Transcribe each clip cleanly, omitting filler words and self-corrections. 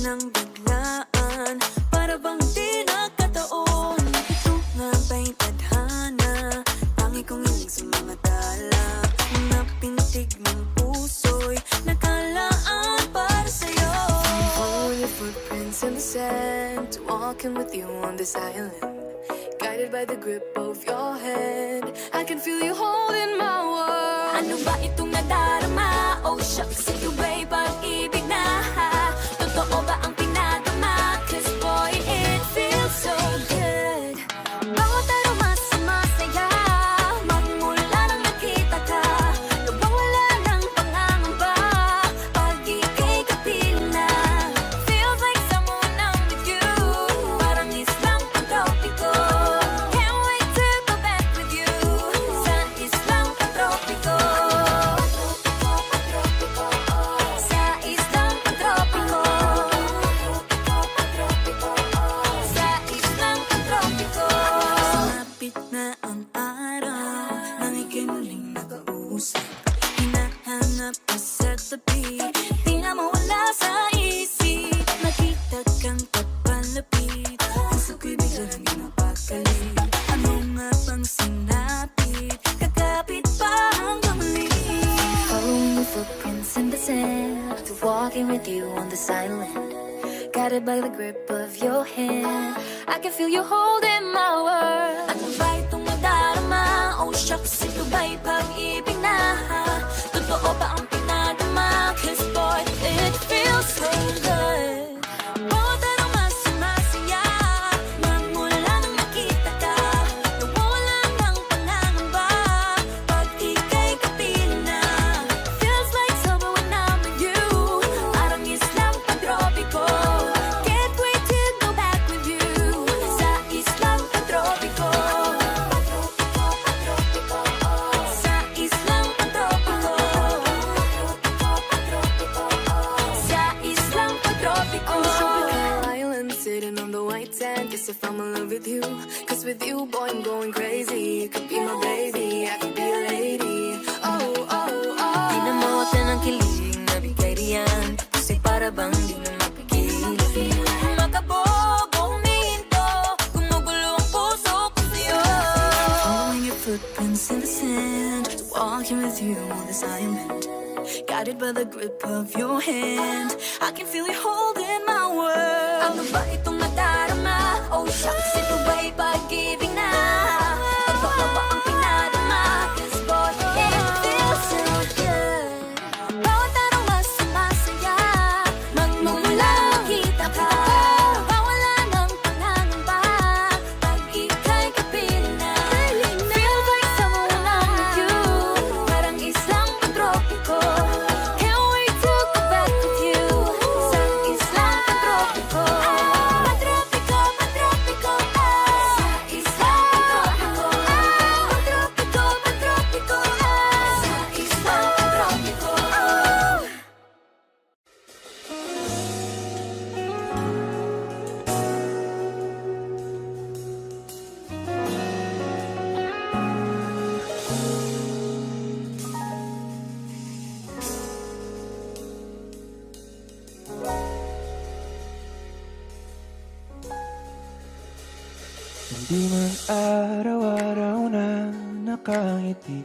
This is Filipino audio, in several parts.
ng biglaan, para bang di nagkataon. Ito nga ba'y tadhana, tangi kong hiling sa mga dala. Mga pintig ng puso'y nakalaan para sa'yo. Follow your footprints in the sand, walking with you on this island, guided by the grip of your hand. I can feel you holding my world. Ano ba itong nadarama? Oh shucks, ito ba'y pag-ibig na? Totoo ba ang pinadama? Cause boy, it feels so good. Bawat aroma sumasaya, magmula nang nakita ka. Nawawala ng pangangamba, pag ika'y kapiling na. Feels like someone I'm with you, parang islang pantropiko. Can't wait to go back with you, sa islang pantropiko. Sa islang pantropiko. Sa islang pantropiko. Sumapit na ang araw, nang ika'y muling nakausap. Hinahanap ka sa tabi, di na mawala sa isip. Nakita kang papalapit, puso ko'y bigla lang ginapakali. Ano nga bang sinapit, kakapit pa hanggang muli. Following your footprints in the sand, walking with you on this island, guided by the grip of your hand. I can feel you holding my world. Ano ba itong nadarama? Oh shucks, ito ba'y pag-ibig na? Totoo ba ang pinadama? Cause boy, it feels so good. Bawat aroma sumasaya, magmula nang nakita ka. Nawawala ng pangangamba, pag ika'y kapiling na. Feels like summer when I'm with you, parang islang pantropiko. Can't wait to go back with you, sa islang pantropiko. Sa islang pantropiko. Sa islang pantropiko. On the tropical island, sitting on the white sand, guess if I'm in love with you. Cause with you, boy, I'm going crazy. You could be my baby, I could be a lady. Oh, oh, oh. Di na mawata ng kilig na bigay riyan, kasi para bang di na mapigil. Makabog o huminto, gumugulo ang puso ko sa'yo. Following your footprints in the sand, walking with you on this island, guided by the grip of your hand. I can feel you holding my world. Ano ba itong nadarama? Oh shucks, ito ba'y pag-ibig na? Totoo ba ang pinadama? Cause boy, it feels so good. Bawat aroma sumasaya, magmumula nakita ka. Nawawala ng pangangamba, pag ika'y kapiling na. Feels like someone I'm with you, parang islang pantropiko. Can't wait to go back with you, sa islang pantropiko. Pantropiko, pantropiko, sa islang pantropiko. Pantropiko, pantropiko, sa islang pantropiko. Hindi man araw-araw na nakangiti,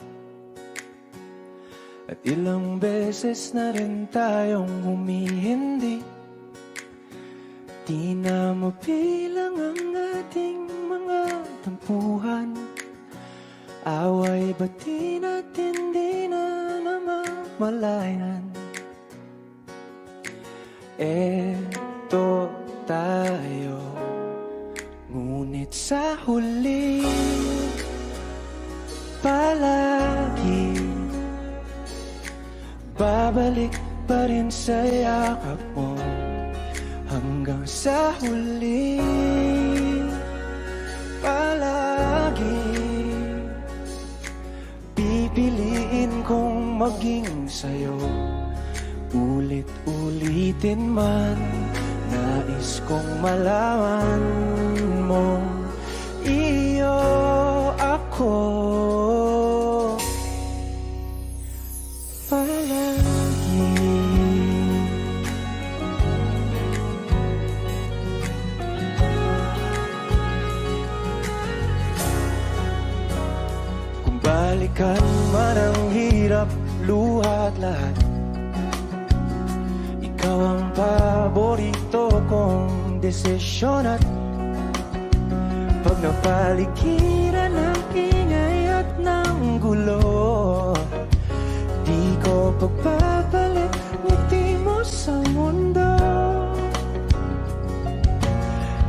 at ilang beses na rin tayong humihindi. Di na mabilang ang ating mga tampuhan, away ba't di natin di na namamalayan? Eto tayo, ngunit sa huli palagi babalik pa rin sa yakap mo. Hanggang sa huli palagi pipiliin kong maging sa'yo. Ulit-ulitin man, nais kong malaman mo, iyo ako palagi. luha at lahat. Ikaw ang paborito kong desisyon at pag napaligiran ng ingay at ng gulo, di ko pagpapalit ngiti mo sa mundo.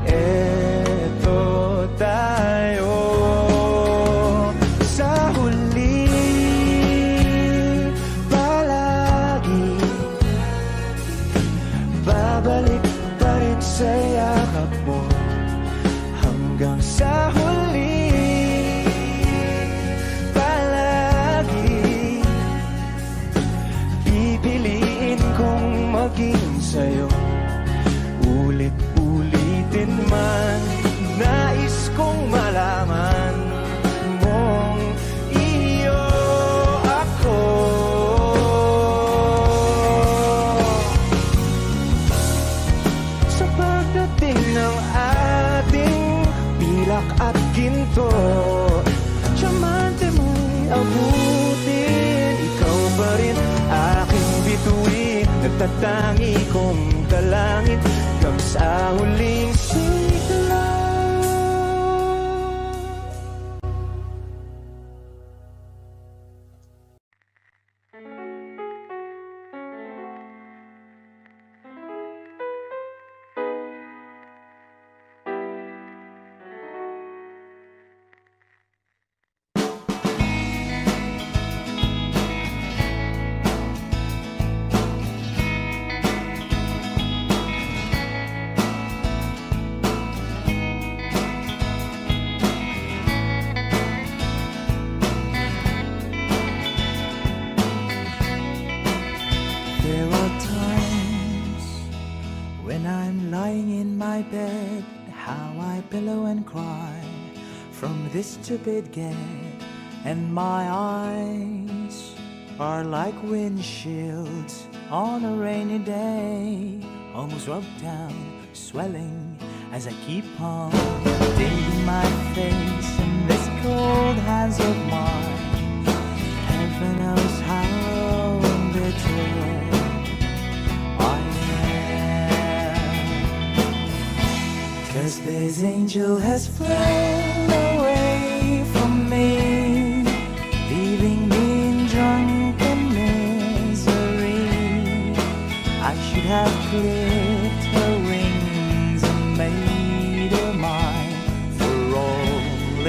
Eto tayo sa huli, palagi babalik pa rin sa yakap mo. Hanggang sa huli, palagi pipiliin kong maging sa'yo. Ulit-ulitin man, nais kong malaman mong iyo ako. Sa pagdating ng ating pilak at ginto, diamante mo'y abutin. Ikaw pa rin aking bituin, nagtatangi kong dalangin hanggang sa huling sigla. There are times when I'm lying in my bed, how I pillow and cry from this stupid gate, and my eyes are like windshields on a rainy day, almost rubbed down, swelling as I keep on digging my face in this cold hands of mine. Heaven knows how bitter I am, 'cause this angel has flown away from me, leaving me in drunken misery. I should have clipped her wings and made her mine for all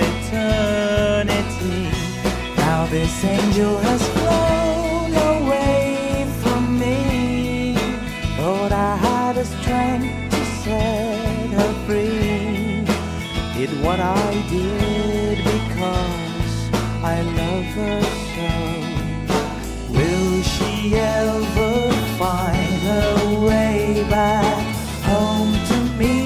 eternity. Now this angel has flown away from me. Thought I had the strength to set her free. Did what I did because I love her so. Will she ever find her way back home to me?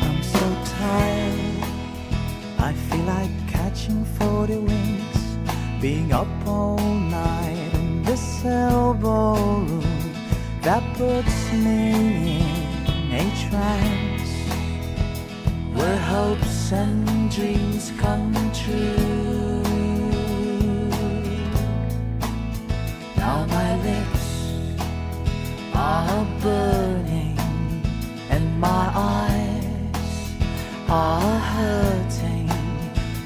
I'm so tired, I feel like catching 40 winks, being up all night in this elbow room that puts me in a trance, where hopes and dreams come true. Now my lips are burning and my eyes are hurting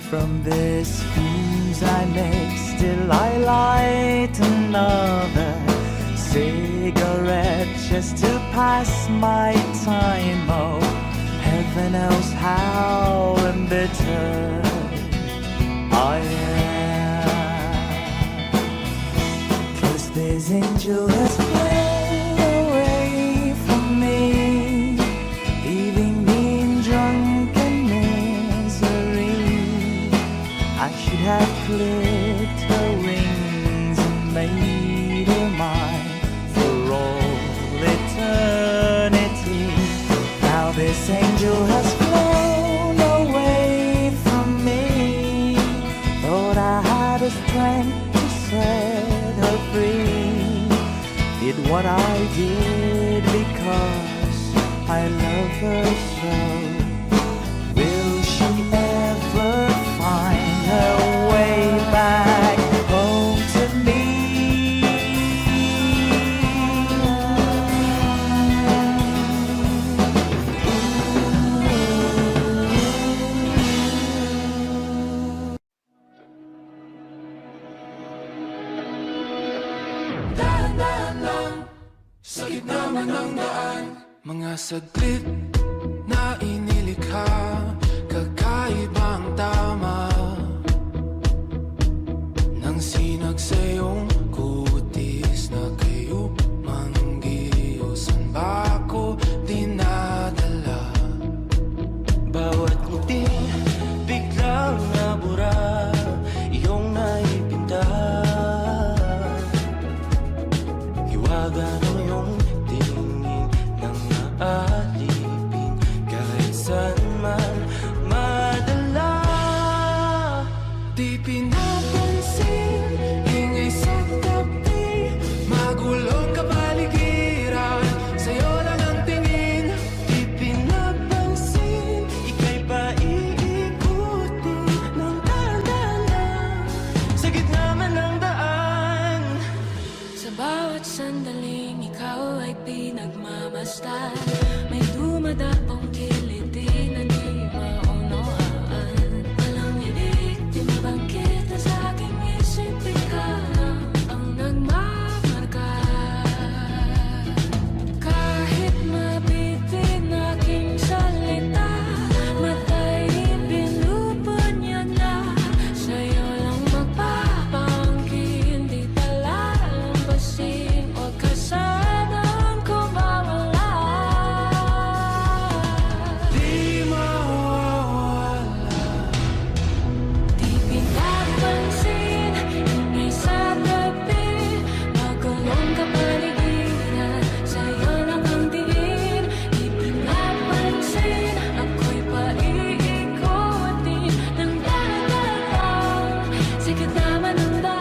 from this fumes I make. Still I light another cigarette just to pass my time. Oh, heaven knows how embittered I am, 'cause this angel has flown away from me, leaving me in drunken misery. I should have clipped her wings and made her mine for all eternity. Now this angel has flown away from me. Thought I had the strength to set her free. Did what I did because I love her so. Will she ever find her way back home to me? Sa gitna man ng daan, mga saglit na inilikha, kakaibang tama nang sinag sa iyong kutis na kayo manggiyosan ba ako dinadala? Bawat ngiti biglang nabura, iyong naipinta. Hiwaga ng iyong tingin nang naalipin, kahit saan man madala. Di pinapansin, ingay sa tabi, magulong kapaligiran, sa'yo lang ang tingin. Di pinapansin, ika'y paiikutin ng dahan-dahan sa gitna man ng daan. Sa bawat sandaling ikaw ay pinagmamasdan, may dumadapong kiliti na di maunawaan. Walang ibig, tinabangkit na sa aking isip, ikaw lang ang nagmamarka. Kahit mabitin aking salita, matay binubunyag na, sa'yo lang magpapangkin, di palalampasin, huwag ka sanang kumawala. Di mawawala. Di pinapansin, ingay sa tabi, magulong kapaligiran, sa'yo lang ang tingin. Di pinapansin, ako'y paiikutin ng dahan-dahan sa gitna man ng daan.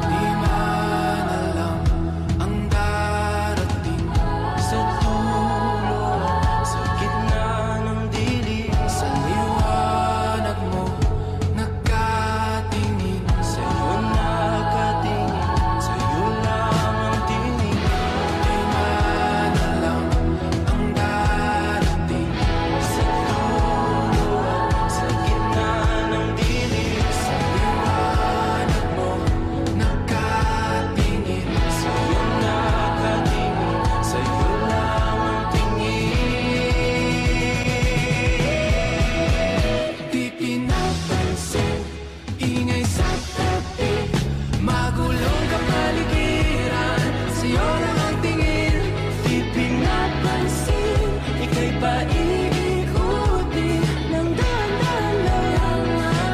Di man alam ang darating Sa dulo, sa gitna ng dilim, sa liwanag mo, nakatingin sa'yo nakatingin, sa'yo lang ang tingin. Di man alam ang darating Sa dulo, sa gitna ng dilim, sa liwanag mo, nakatingin sa'yo nakatingin, sa'yo lang ang tingin. Di pinapansin, ingay sa tabi, magulong kapaligiran, sa'yo lang ang tingin. Di pinapansin, ika'y paiikutin ng dahan-dahan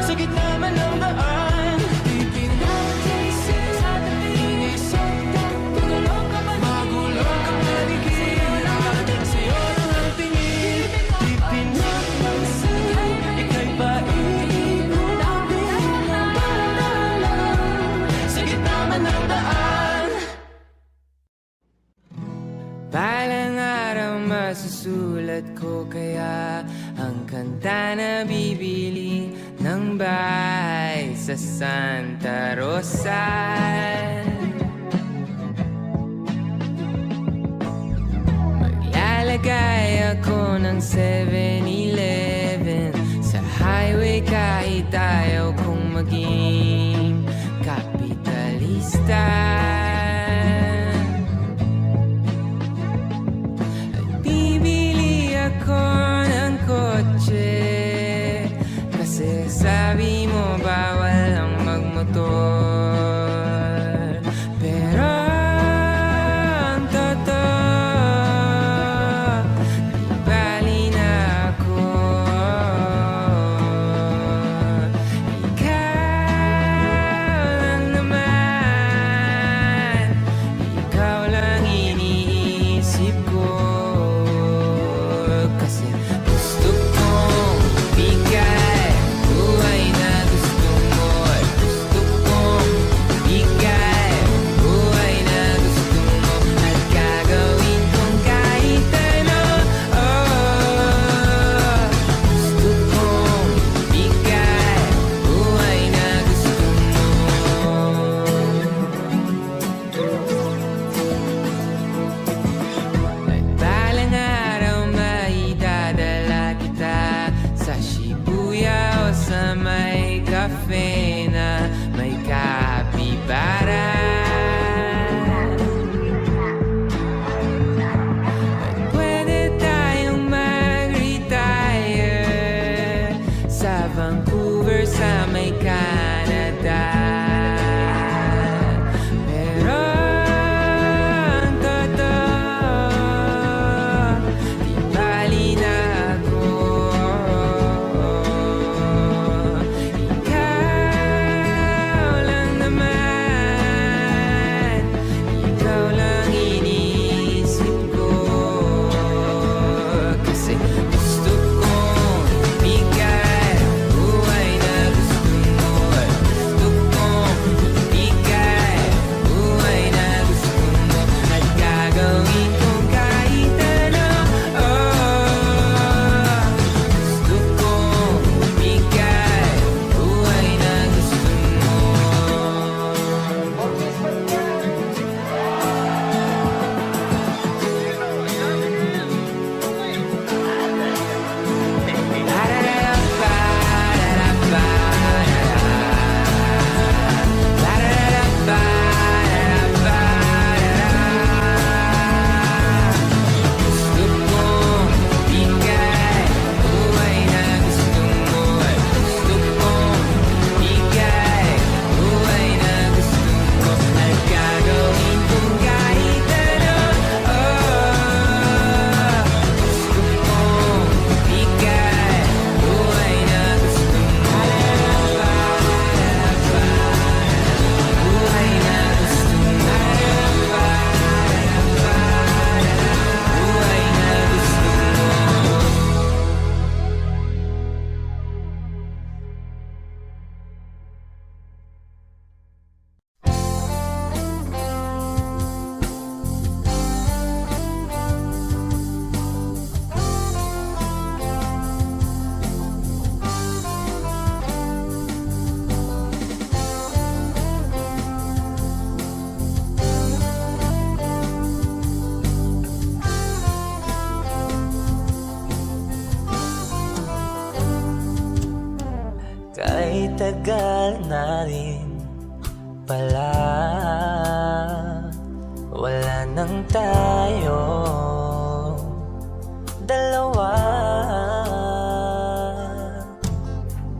sa gitna man ng daan. Di pinapansin, ingay sa tabi, magulong kapaligiran, sa'yo lang ang tingin. Di pinapansin, ika'y paiikutin ng dahan-dahan sa gitna man ng daan. Balang araw masusulat ko kaya ang kanta na bibili ng bahay sa Santa Rosa. Maglalagay ako ng 7-Eleven sa highway kahit ayaw kong maging kapitalista. Bibili ako ng kotse kasi sabi mo bawal ang magmotor. Pero ang totoo, di bali na ako. Ikaw tagal na rin pala wala nang tayo dalawa.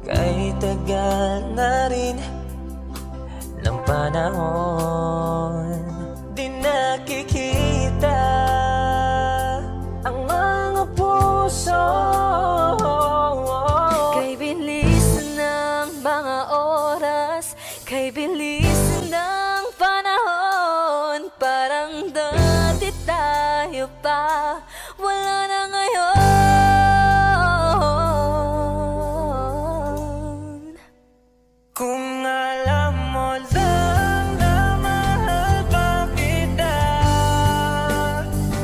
Kay tagal na rin ng panahon, di nakikita ang mga puso. Kay bilis ng mga oras, kay bilis ng panahon, parang dati tayo pa, wala na ngayon. Kung alam mo lang na mahal pa kita,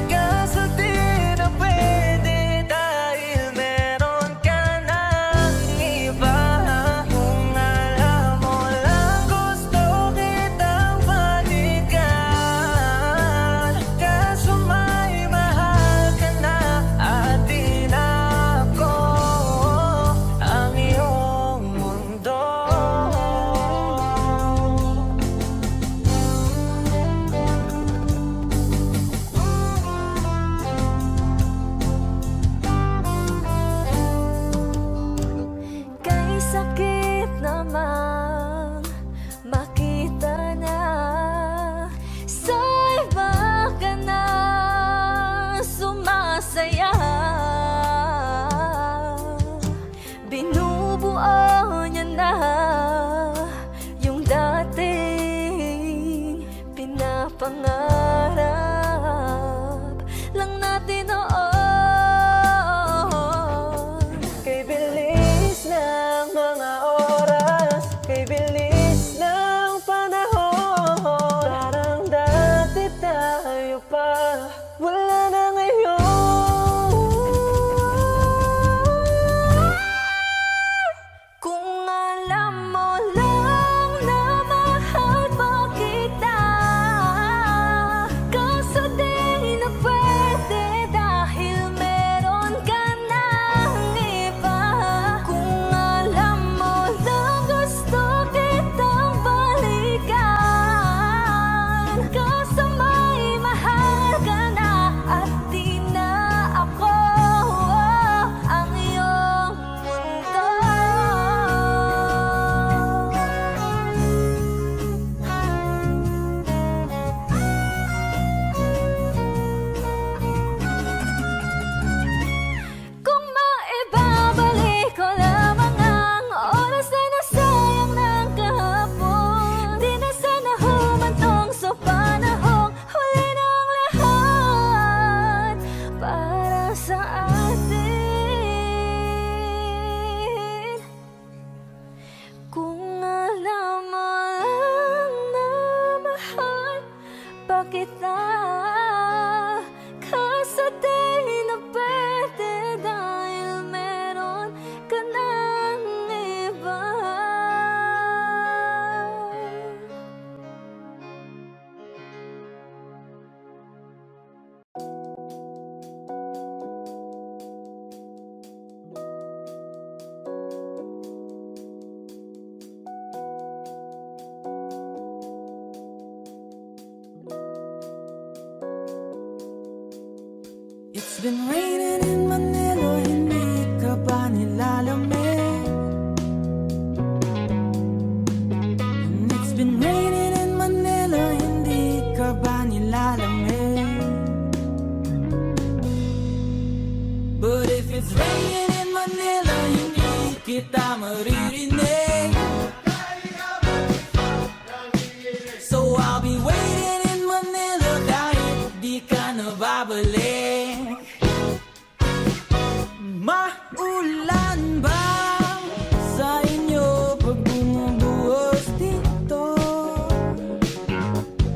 kaso di na pwede dahil meron ka ng iba. Kung alam mo lang gusto kitang balikan, kaso may mahal ka na at di na ako ang iyong mundo. Kay sakit namang makita na sa iba ka na sumasaya. Binubuo niya na yung dating pinapangarap lang natin noon. Kay bilis ng mga oras, kay bilis ng panahon, parang dati tayo pa, wala na ngayon. Kung alam mo lang na mahal pa kita, kaso di na pwede dahil meron ka ng iba. Kung alam mo lang gusto kitang balikan, kaso may mahal ka na at di na ako ang iyong mundo. Kung maibabalik ko lamang ang oras na nasayang ng kahapon, di na sana humantong sa panahong huli ng lahat para sa atin. Kung alam mo lang na mahal pa kita, kaso di na pwede dahil meron ka ng iba. It's been raining in Manila, hindi ka ba nilalamig? And it's been raining in Manila, hindi ka ba nilalamig? But if it's raining in Manila, hindi kita maririnig. So I'll be waiting in Manila kahit di ka na babalik. Maulan ba sa inyo pag bumubuhos dito?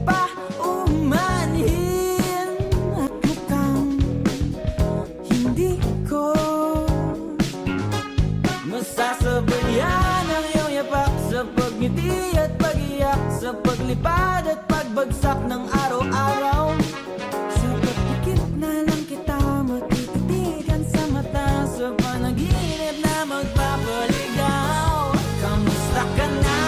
Paumanhin at mukhang hindi ko masasabayan ang iyong yapak sa pagngiti at pag-iyak, sa paglipad at pagbagsak ng araw-araw. Sa pagpikit na lang kita matititigan sa mata, sa panaginip na magpapaligaw. Kamusta ka na?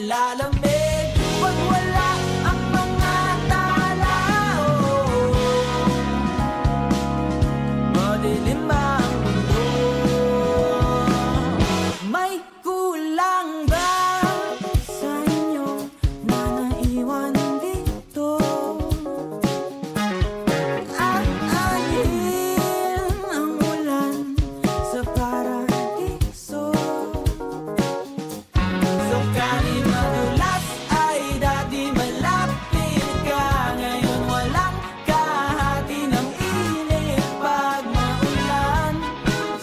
nilalamig pag wala ang mga tao. Madilim ba ang mundo? May kulang ba sa inyo na naiwan dito? Aanhin ang ulan sa paraiso. Sakaling madulas ay dati malapit ka, ngayon walang kahati ng init pag maulan.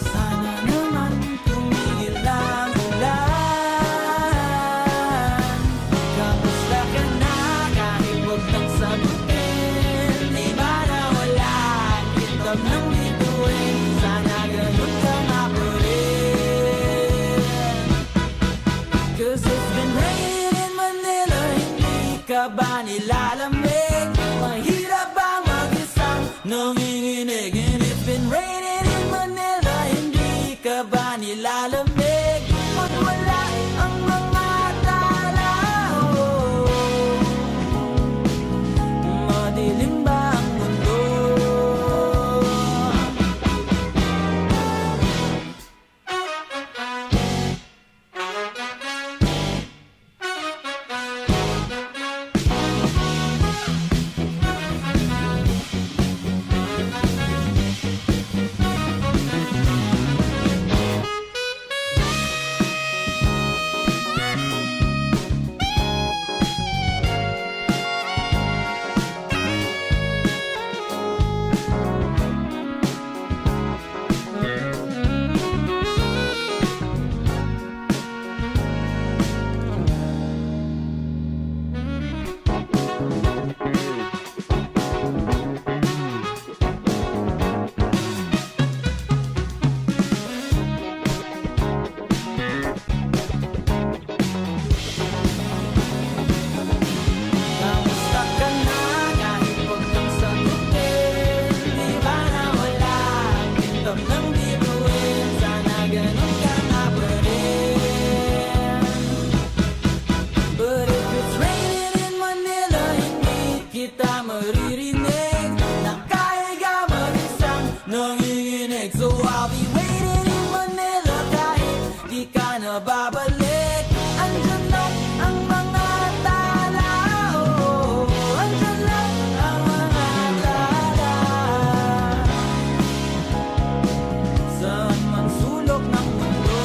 Sana naman tumigil ang ulan. Kamusta ka na kahit huwag kang sagutin? Di ba na wala ang kitab ng bituin? Sana ganun ka nga pa rin. 'Cause it's been raining in Manila, hindi ka ba nilalamig? Mahirap ba mag-isang nanginginig? And it's been raining in Manila, hindi ka ba nilalamig? Pag wala ang mga tao, madilim ba ang mundo? Kamusta ka na kahit huwag kang sagutin? Di ba na wala ang kitab ng bituin? Sana ganun ka nga pa rin. But if it's raining in Manila, hindi kita maririnig. Nakahiga mag-isang nanginginig. So I'll be waiting in Manila kahit di ka na babalik. Andyan lang ang mga tao, andyan lang ang mga tala. Saan man sulok ng mundo.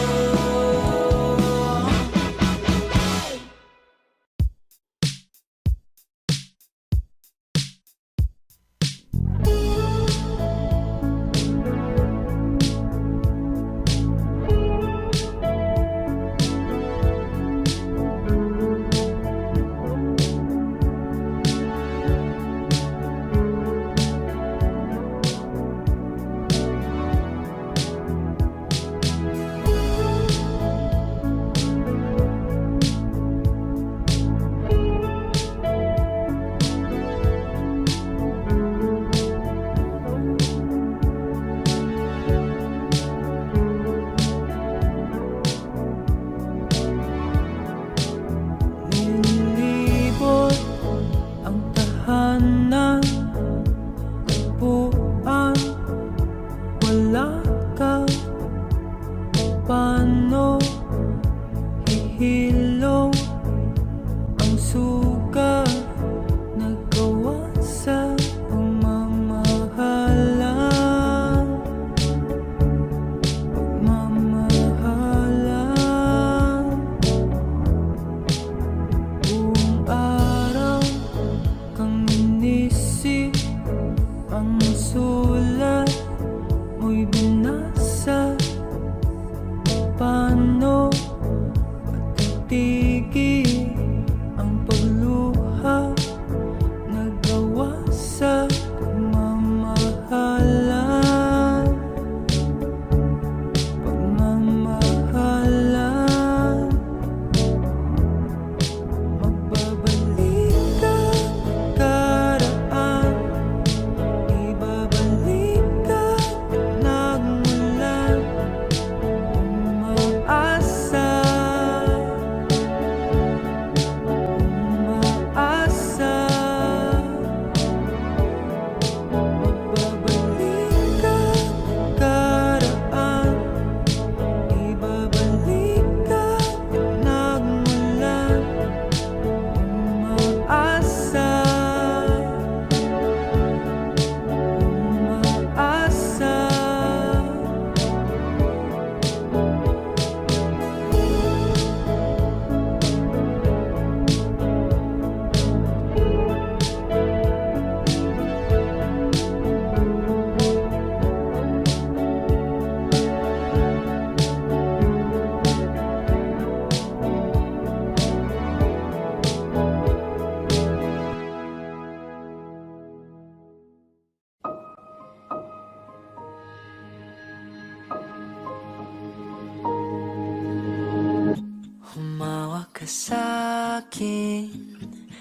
sa'kin,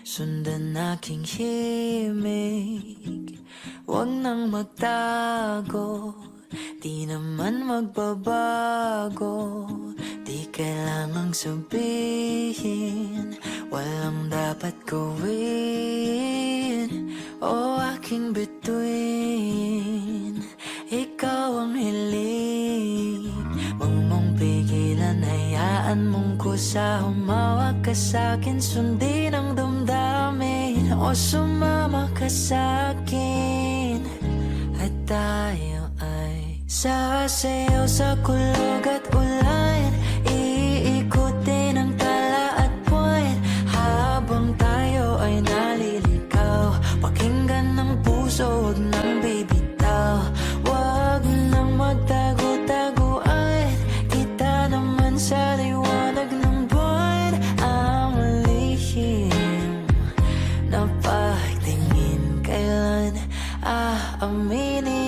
sundan aking himig. Huwag nang magtago, di naman magbabago. Di kailangang sabihin, walang dapat gawin. O aking bituin, ikaw ang hiling. Huwag mong pigilan, hayaan mong kusa. Humawak ka sa'kin, sundin ang damdamin. O sumama ka sa'kin, at tayo ay sasayaw sa kulog at ulan. Iikutin ang tala at buwan, habang tayo ay naliligaw. Pakinggan ng puso, huwag nang bibitaw. Huwag nang magtago-taguan, kita naman sa liwanag ng buwan. Ang lihim na pagtingin, kailan aaminin?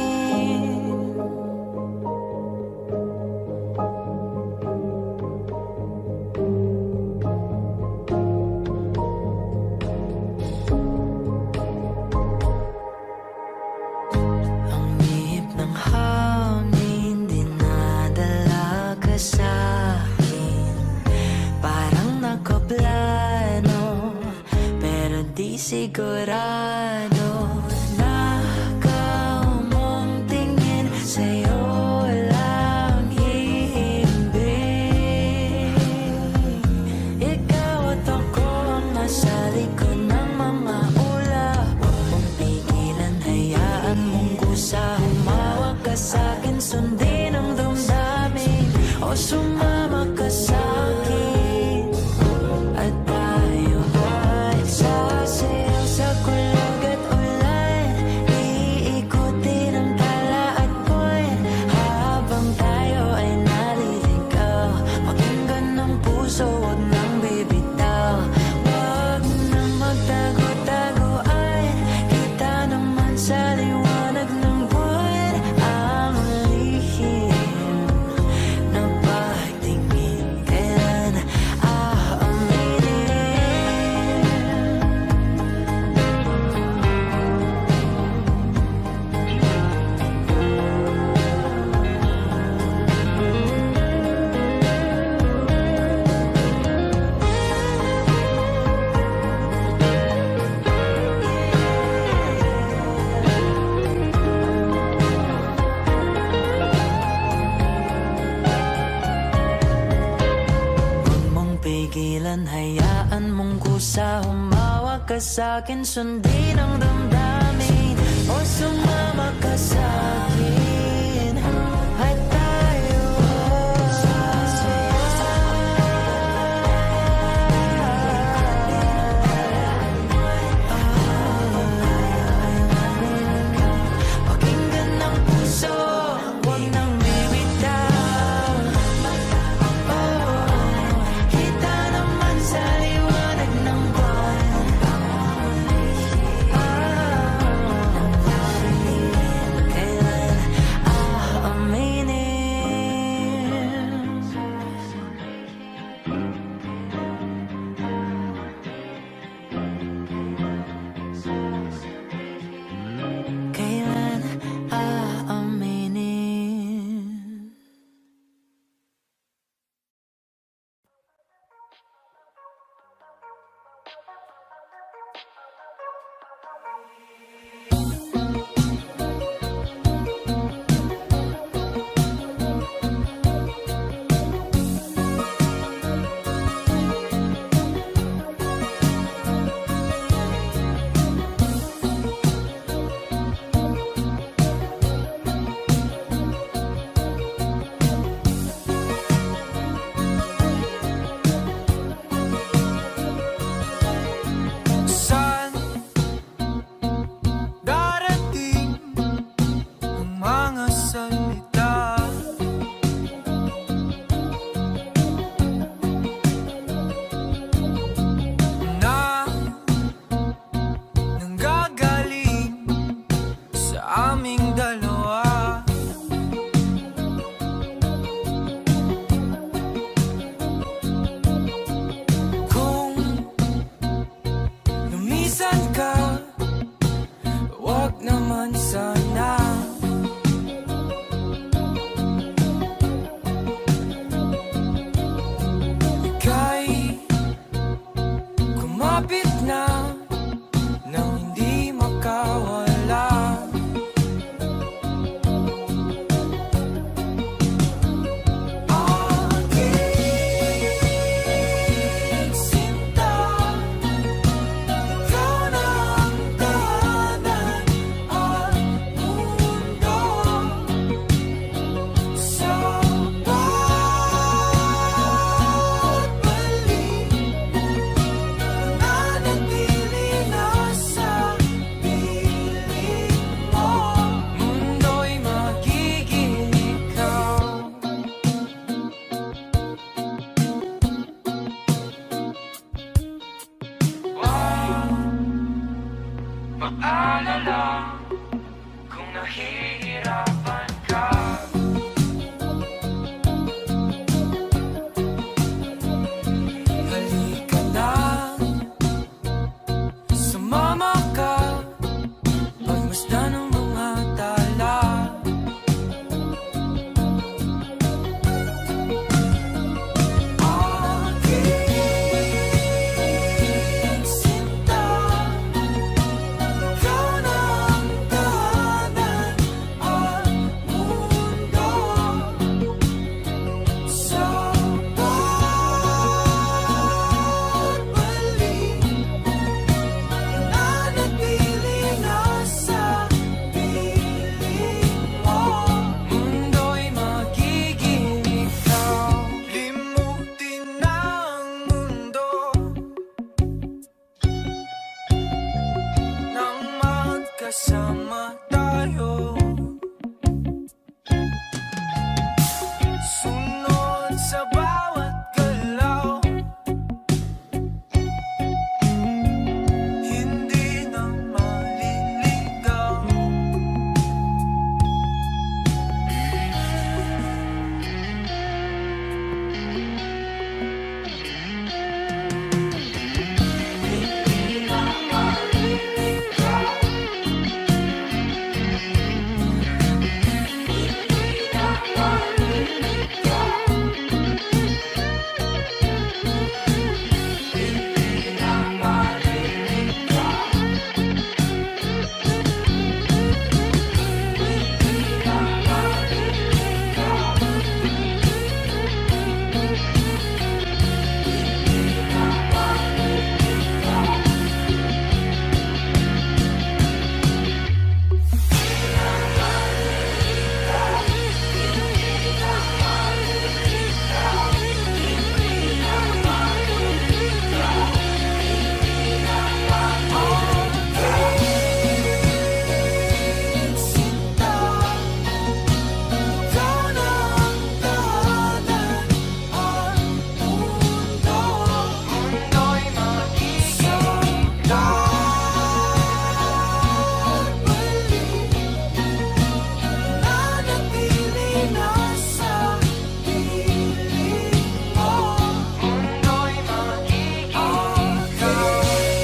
Ang ihip ng hangin, dinadala ka sa'kin. Parang nakaplano, pero di sigurado. Nakaw mong tingin, sa'yo lang hihimbing. Ikaw at ako ang nasa likod ng mga ulap. Huwag mong pigilan, hayaan mong kusa. Humawak ka sa'kin, sundin ang damdamin. O sumama ka sa'kin, at tayo ay sasayaw sa kulog at ulan. Iikutin ang tala at buwan, habang tayo ay naliligaw. Pakinggan ng puso, huwag nang bibitaw. Huwag nang magtago-taguan, kita naman sa liwanag ng buwan. Ang lihim na pagtingin, kailan aaminin? Huwag mong pigilan, hayaan mong kusa. Humawak ka sa'kin, sundin ang damdamin. O sumama ka sa'kin, at tayo pakinggan ng puso, huwag nang bibitaw. Kita naman sa liwanag ng buwan. Kailan mag-alala kung nahihirapan ka. Halika na, sumama ka, pagmasdan ng mga tala. Aking sinta, ikaw na ang tahanan at mundo sa pagbalik. Nanatili na sa piling mo. Mundo'y magiging ikaw. Limutin na ang mundo nang magkasama tayo. Sunod sa bawat galaw, hindi na maliligaw. Sinta, ikaw na ang tahanan at mundo. Mundo'y magiging pagbalik. Nanatili na sa piling mo. Mundo'y magiging ikaw.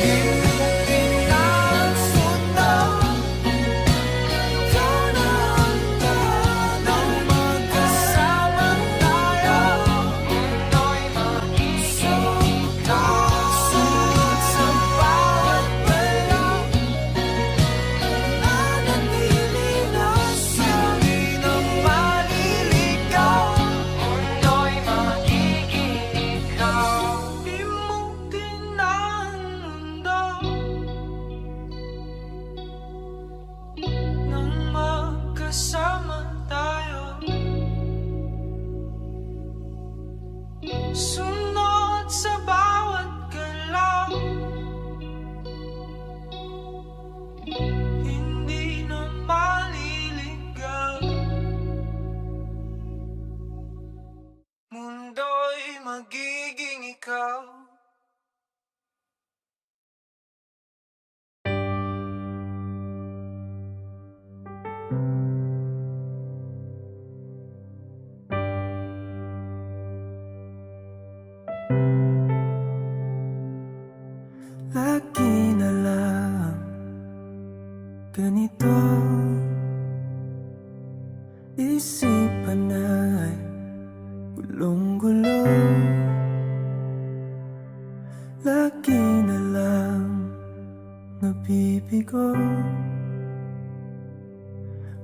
Limutin na ang sunod, ikaw na ang tahanan. Magkasama tayo. Mundo'y magiging ikaw. Sunod sa bawat galaw, nanatili na sa hindi na maliligaw. Mundo'y magiging ikaw. Limutin na ang mundo nang magkasama tayo. Sunod sa bawat galaw, hindi na maliligaw. Mundo'y magiging ikaw. Lagi na lang ganito, isipan ay gulong-gulo. Lagi na lang nabibigo,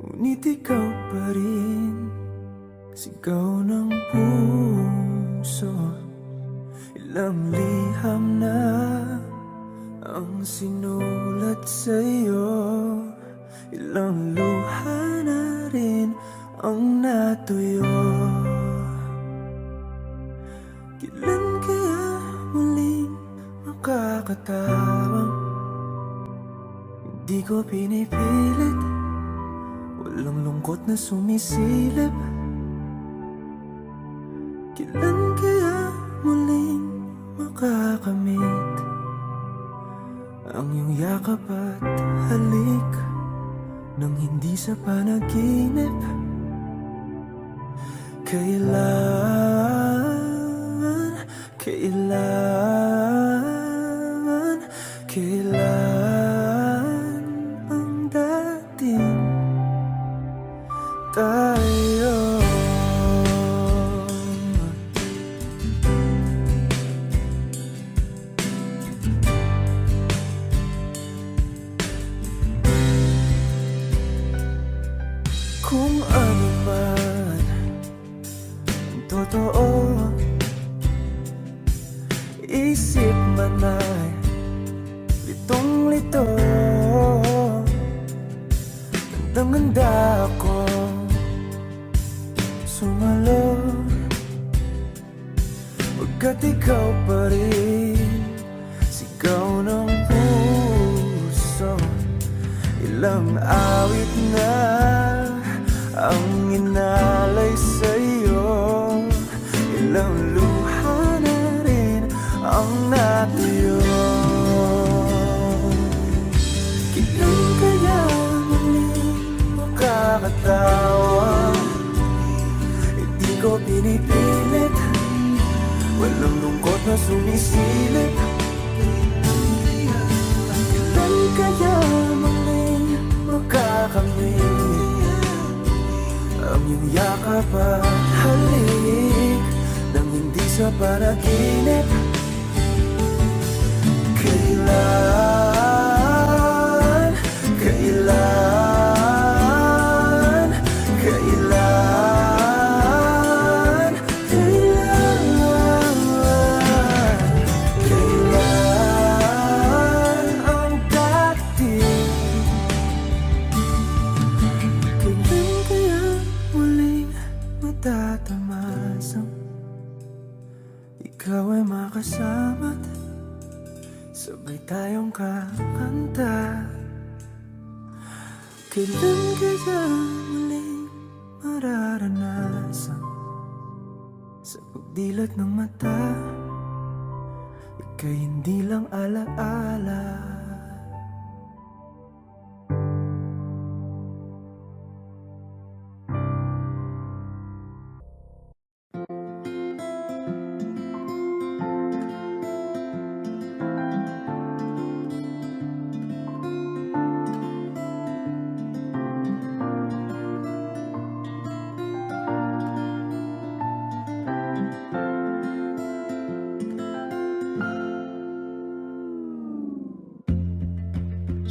ngunit ikaw pa rin sigaw ng puso. Ilang liham na ang sinulat sa'yo, ilang luha na rin ang natuyo. Kailan kaya muling makakatawang hindi ko pinipilit, walang lungkot na sumisilip. Kailan kaya muling makakamit ang iyong yakap at halik? hindi sa panaginip. Kailan, kailan, kailan ang dating tayo? Kung ano man ang totoo, isip man ay litong-lito. Handang-handa ako sumalo, pagkat ikaw pa rin sigaw ng puso. Ilang awit na ang inalay sa'yo, ilang luha na rin ang natuyo. Kailan kaya muling makakatawa? Hindi ko pinipilit, walang lungkot na sumisilip. Kailan kaya muling makakamit ang iyong yakap at halik nang hindi sa panaginip? Kailan, kailan, kailan, kailan, kailan ang dating? Kailan kaya muling matatamasang ikaw ay makasama't sabay tayong kakanta? Kailan kaya muling mararanasan sa pagdilat ng mata ika'y hindi lang alaala?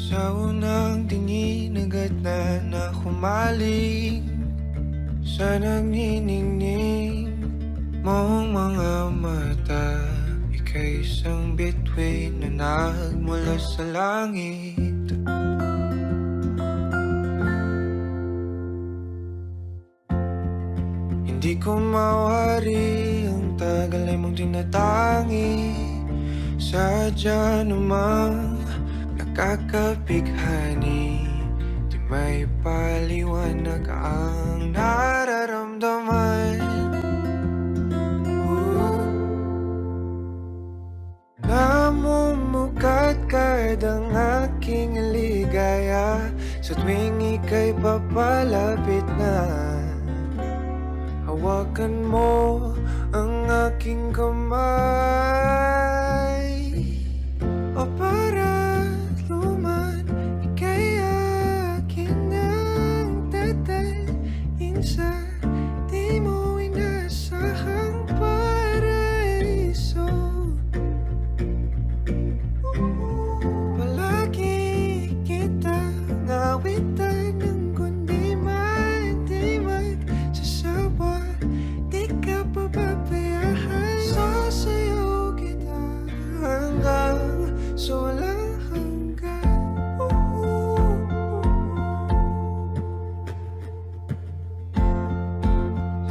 Sa unang tingin agad na humaling sa nagniningning mong mga mata. Ika'y isang bituin na nagmula sa langit. Hindi ko mawari ang tagal ay mong tinatangi. Sadya namang nakakapighani, di may paliwanag ang nararamdaman. Namumukadkad ang aking ligaya sa tuwing ika'y papalapit na. Hawakan mo ang aking kamay, o para luman ika'y akin ang tatalain sa di mo inasahang paraiso. Palagi kita nawitan ng kundi man di magsasawa. Di ka papapayahan, sasayaw kita hanggang sa walang hanggan.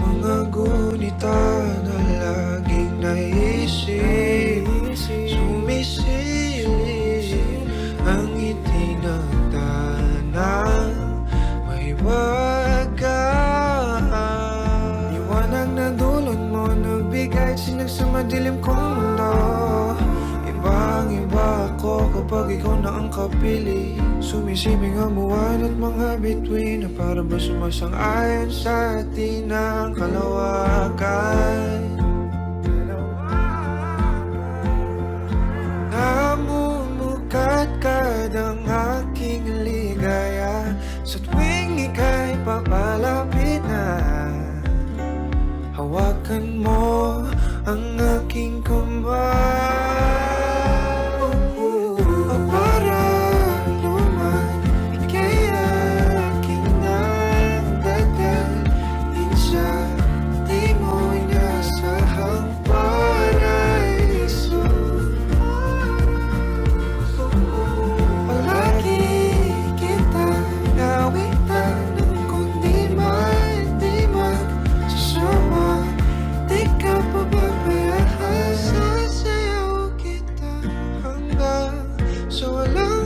Mga gunita na laging naisip, sumisilip ang itinagdanang may wagaan. Liwanag na dulot mo nagbigay sinag sa madilim kong mundo. Ibang-iba ako kapag ikaw na ang kapili. Sumisiming ang buwan at mga bituin na parang ba sumasang-ayon sa atin ang kalawakan. Namumukat kadang aking ligaya sa tuwing ika'y papalapit na. Hawakan mo ang aking kamay. Para luman, ika'y aking nagdadalhin sa di mo'y nasahang paraiso. Palagi kita nawitan ng kundi man di magsasama. Di ka pababayaan, sasayaw kita hanggang sa walang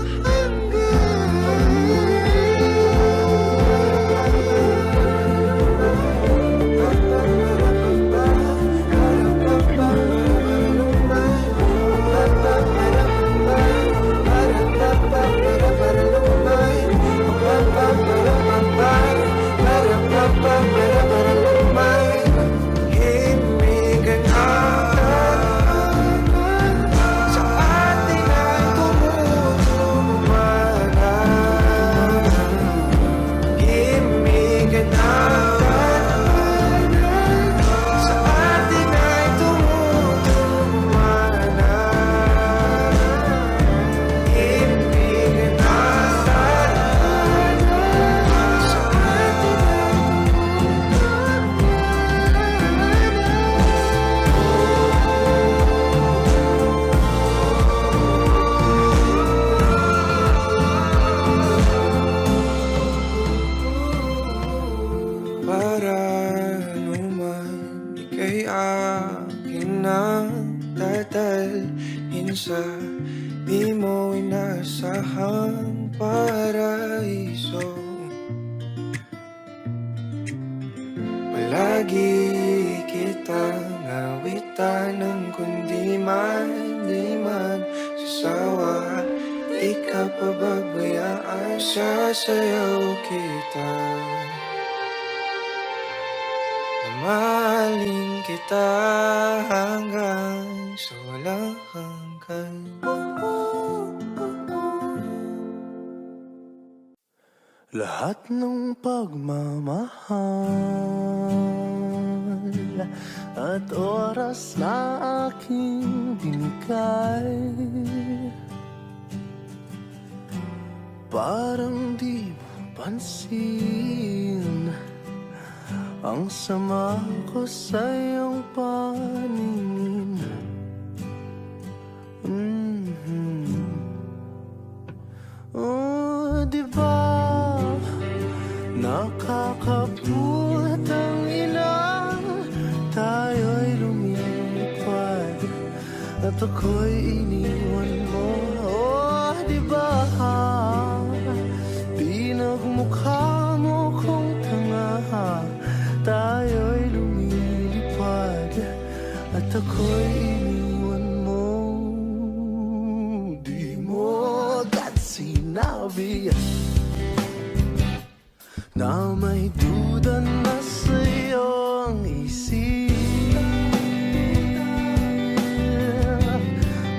himigan sa atin ay tumutulumana. Himigan sa atin ay tumutulumana. Himigan sa atin para luman, ika'y akin ang dadalhin sa di mo inasahang paraiso. Palagi kitang awitan ng kundi man di magsasawa. Di ka pababayaan, sasayaw kita. Mahalin kita hanggang sa walang hanggan. Lahat ng pagmamahal at oras na aking binigay, parang di mo pansin ang sama ko sa iyong paningin. Oh, diba nakakaput ang ina, tayo'y lumilipad at ako'y iniwan mo. Oh, diba pinagmukha mo kong tanga, tayo'y lumilipad at ako'y iniwan mo. Di mo agad sinabi na may duda na sa'yo ang isip.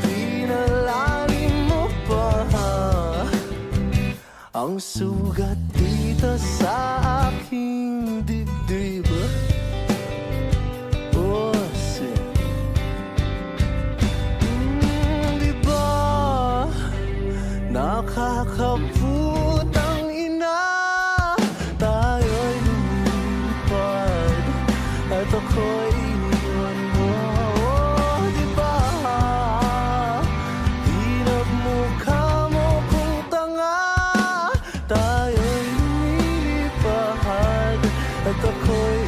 Pinalalim mo pa ang sugat dito sa aking dibdib. Oh, shit. Diba nakakaput ang ina, tayo'y lumilipad at ako'y iniwan mo. Oh, diba pinagmukha mo kung tanga, tayo'y lumilipad at ako'y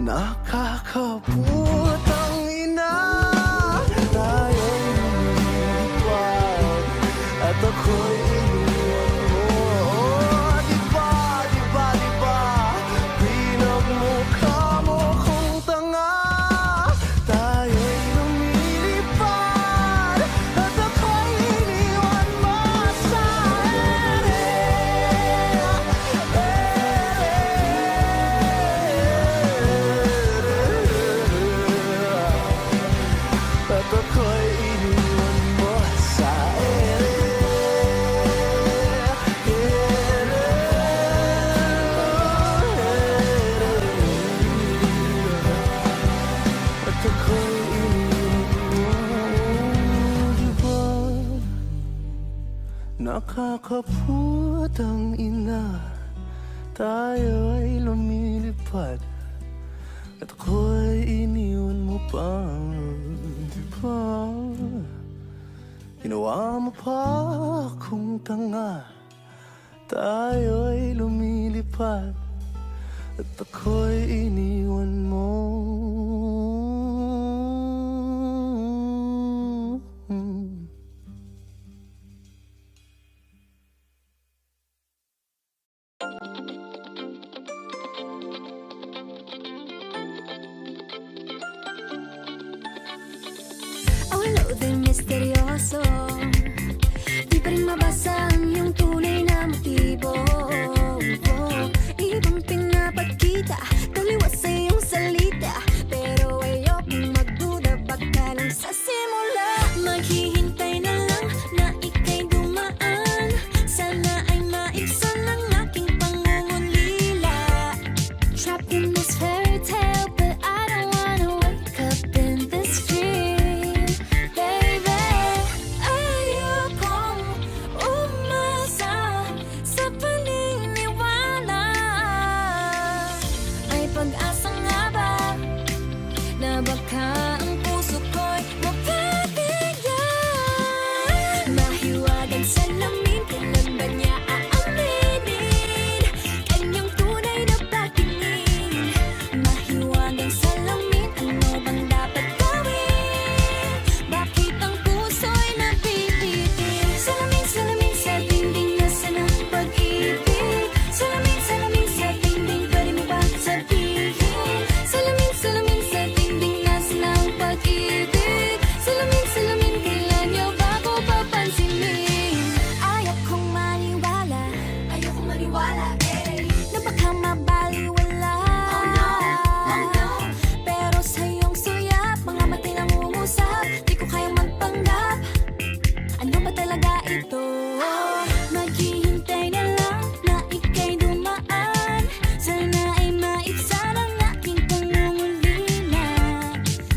Nakakaputang ina, tayo'y lumilipad at ako'y iniwan mo. Diba, diba, diba, pinagmukha mo kong tanga. Tayo'y lumilipad at ako'y iniwan mo sa at ako'y iniwan mo sa at ako'y iniwan mo. Diba nakakaputang ina, tayo ay lumilipad at ako'y iniwan mo pa. Diba ginawa mo pa akong tanga. Tayo ay lumilipad at ako'y iniwan mo. Ang loader misteryoso, di pa rin mabasa ang iyong tunay na motibo. Ibang pinapakita, taliwas sa iyong salita, pero ayokong magduda, baka lang sa simula. Maghihintay na lang na ika'y dumaan, sana ay maibsan ang aking pangungulila. Trapped in this fairy tale, but I don't wanna wake up in this dream. Baby, ayokong umasa sa paniniwala. May pag-asa nga ba na baka ang puso ko'y mapabigyan? Mahiwagang salamin, kailan ba niya aaminin kanyang tunay na pagtingin? Mahiwagang salamin, ano bang dapat gawin? Bakit ang puso'y napipitin? Salamin, salamin sa dingding, nasa ng pag-ibig? Salamin, salamin sa dingding, pwede mo ba sabihin? Salamin, salamin sa dingding, nasa ng pag-ibig? Salamin, salamin, kailan niyo ba ko papansinin? Ayokong maniwala, na baka mabaliwala. Pero sa iyong suyap, mga matay nangungusap, di ko kayang magpanggap. Ano ba talaga ito? Maghihintay na lang na ika'y dumaan, sana ay maibsan ang aking pangungulila.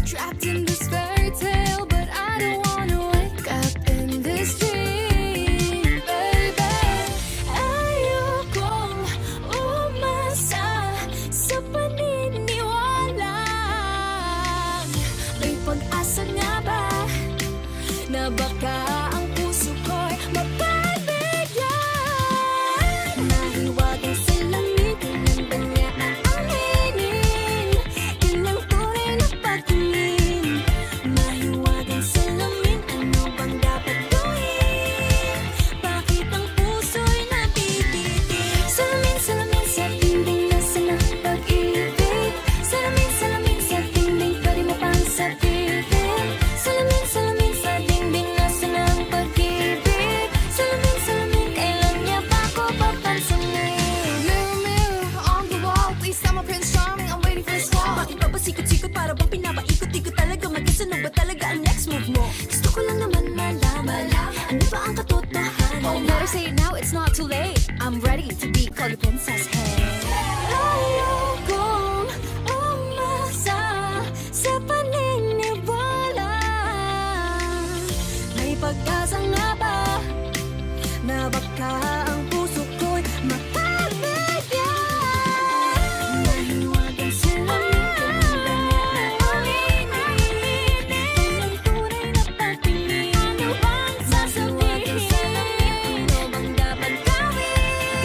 Trapped in this fairy tale, but I don't wanna wake up in this dream. Baby, ayokong umasa sa paniniwala. May pag-asa nga ba na baka ang puso ko'y mapabigyan? Mahiwagang salamin, kailan ba niya aaminin kanyang tunay na pagtingin? Mahiwagang salamin, ano bang dapat gawin? Bakit ang puso'y nabibitin? Salamin, salamin sa dingding, nasa ng pag-ibig? Salamin, salamin sa dingding, pwede mo pang sabihin? Salamin, salamin sa dingding, nasa ng pag-ibig? Salamin, salamin, kailan niya ba ko papansinin? Mirror, mirror on the wall, please tell my Prince Charming I'm waiting for his call. Bakit ba pasikot-sikot, para bang pinapaikot-ikot talaga? Mag-isa na ba talaga ang next move mo? Gusto ko lang naman malaman, ano ba ang katotohanan? Oh, better say it now, it's not too late. I'm ready to be called your princess, hey. Ayokong umasa sa paniniwala. May pag-asa nga ba na baka ang puso ko'y mapabigyan? Mahiwagang salamin, kailan ba niya aaminin kanyang tunay na pagtingin? Ano bang sasabihin? Ano bang dapat gawin?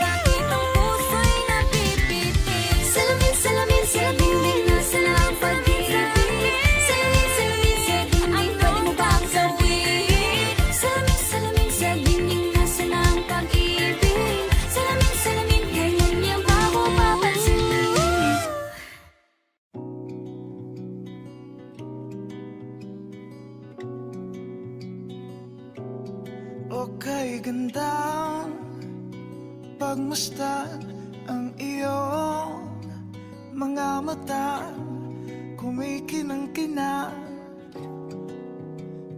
Bakit ang puso'y napipitin? kay gandang pagmasdan ang iyong mga mata, kumikinang-kinang.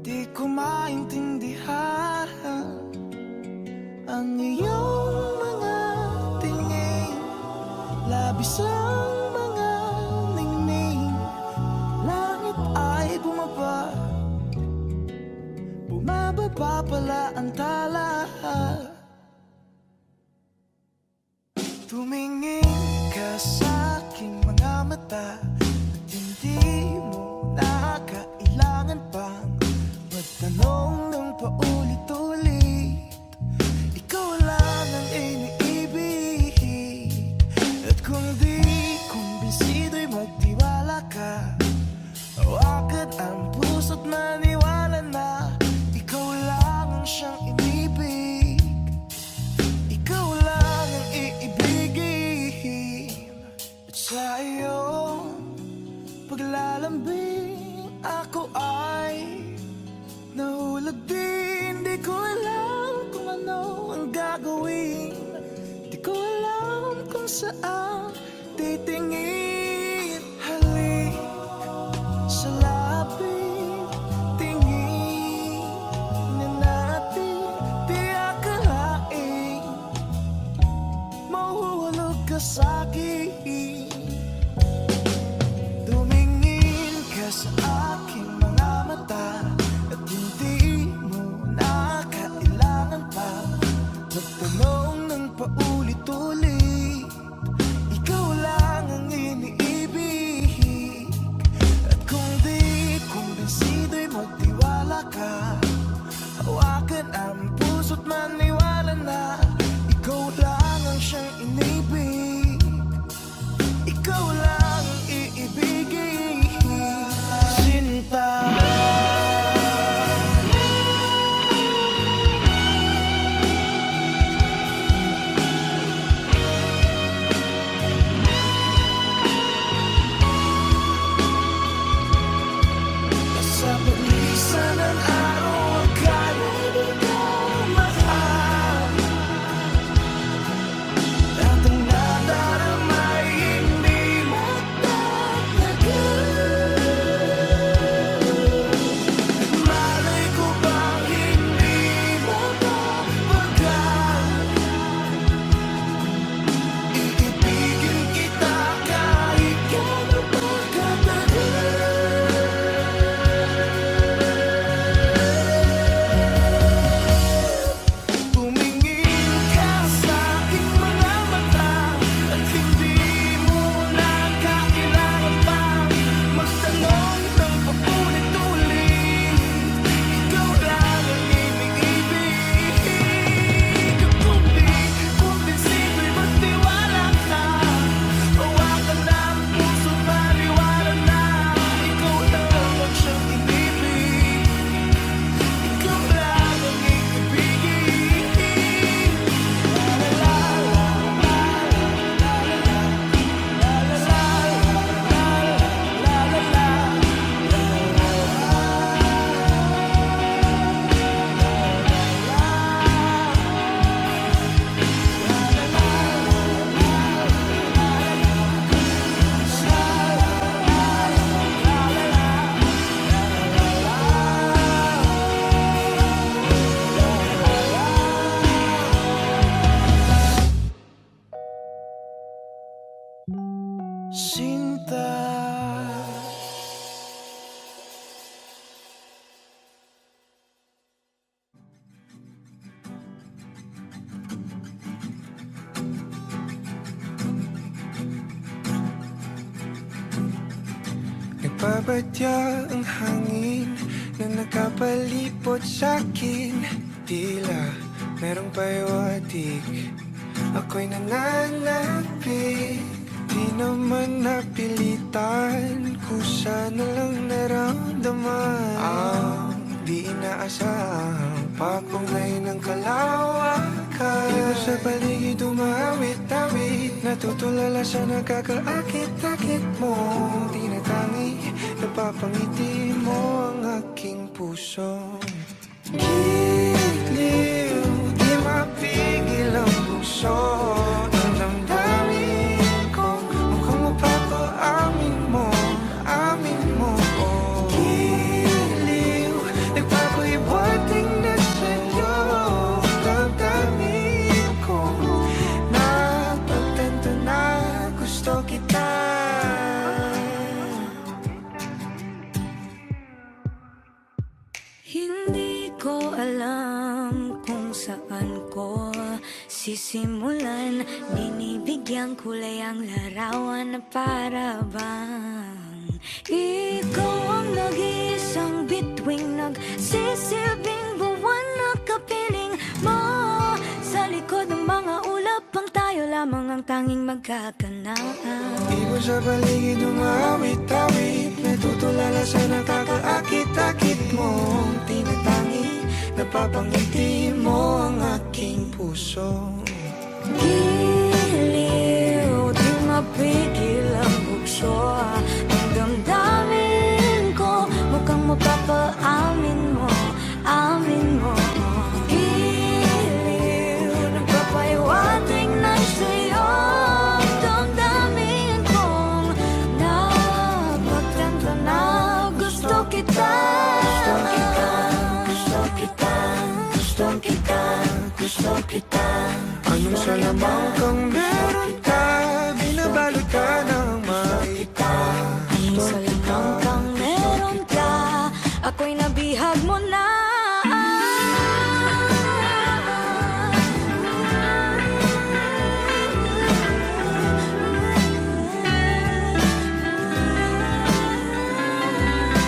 Di ko maintindihan ang iyong mga tingin, labis ang mga ningning. Langit ay bumaba, bumababa pala ang tala. Tumingin ka sa aking mga mata at hindi mo na kailangan pang magtanong ng paulit-ulit. Ikaw lang ang iniibig, at kung di kumbinsido'y magtiwala ka. Hawakan ang puso't maniwala na ikaw lang ang siyang inibig. Ikaw lang ang iibigin. At sa iyong paglalambing ako ay nahulog din. Di ko alam kung ano ang gagawin, di ko alam kung saan titingin. Halik sa labi, tingin na natin, di akalain mahuhulog ka sa'kin. Tumingin ka sa aking mga mata at hindi mo na kailangan pa magtanong ng paulit-ulit. Ikaw lang ang iniibig, at kung di kumbinsido'y magtiwala ka. Hawakan ang puso't maniwala na ikaw lang ang siyang inibig. Ikaw lang ang iibigin. Sinta, sa paglisan ng araw, akala di ko mahal. At ang nadaramay hindi magtatagal. Malay ko bang hindi mapapagal? Iibigin kita kahit gano'n pa katagal. Tumingin ka sa aking mga mata at hindi mo na kailangan pang magtanong ng paulit-ulit. Ikaw lang ang iniibig, at kung di kumbinsido'y magtiwala ka. Hawakan ang puso't maniwala na ikaw lang ang siyang inibig. Ikaw lang ang iibigin. Sinta, nagbabadya ang hangin na nakapalipot sa'kin. Tila merong pahiwatig, ako'y nananapig. Di naman napilitan, kusa na lang naramdaman ang di inaasahang papunay ng kalawakan. Ikaw sa paligid umawit-awit, natutulala sa nakakaakit-akit mo. Tinatangi, napapangiti mo ang aking puso. Kitli saan ko sisimulan. Binibigyang kulay ang larawan na para bang ikaw ang nag-iisang bituing nagsisilbing buwan na kapiling mo. Sa likod ng mga ulap ang tayo lamang ang tanging magkakanaan. Ibon sa paligid umawit-awit, may tutulala sa nakakaakit-akit mong tinatangi. Napapangiti mo ang aking puso. Giliw, di mapigil ang bukso ng damdamin ko. Mukhang mapapaamin mo, amin mo. Giliw, nagpapaiwating na sa'yo ang damdamin kong napagtanto na gusto kita. Gusto kita. Anong salamang kang meron ka, binabalot ka ng maita. Anong salamang kang meron ka, ako'y nabihag mo na.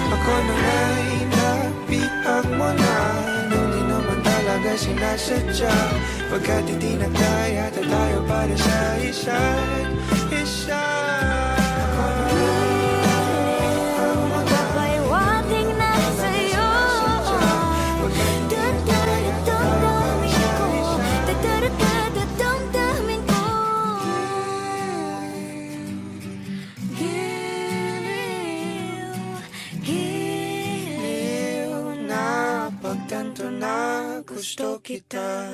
Ako na nga'y nabihag mo na, nung di naman talaga sinasadya. Pagkat hindi na kaya tayo para sa isa't isa. Magpapaiwating na sa'yo damdamin ko. Giliw Na pagtanto na gusto kita.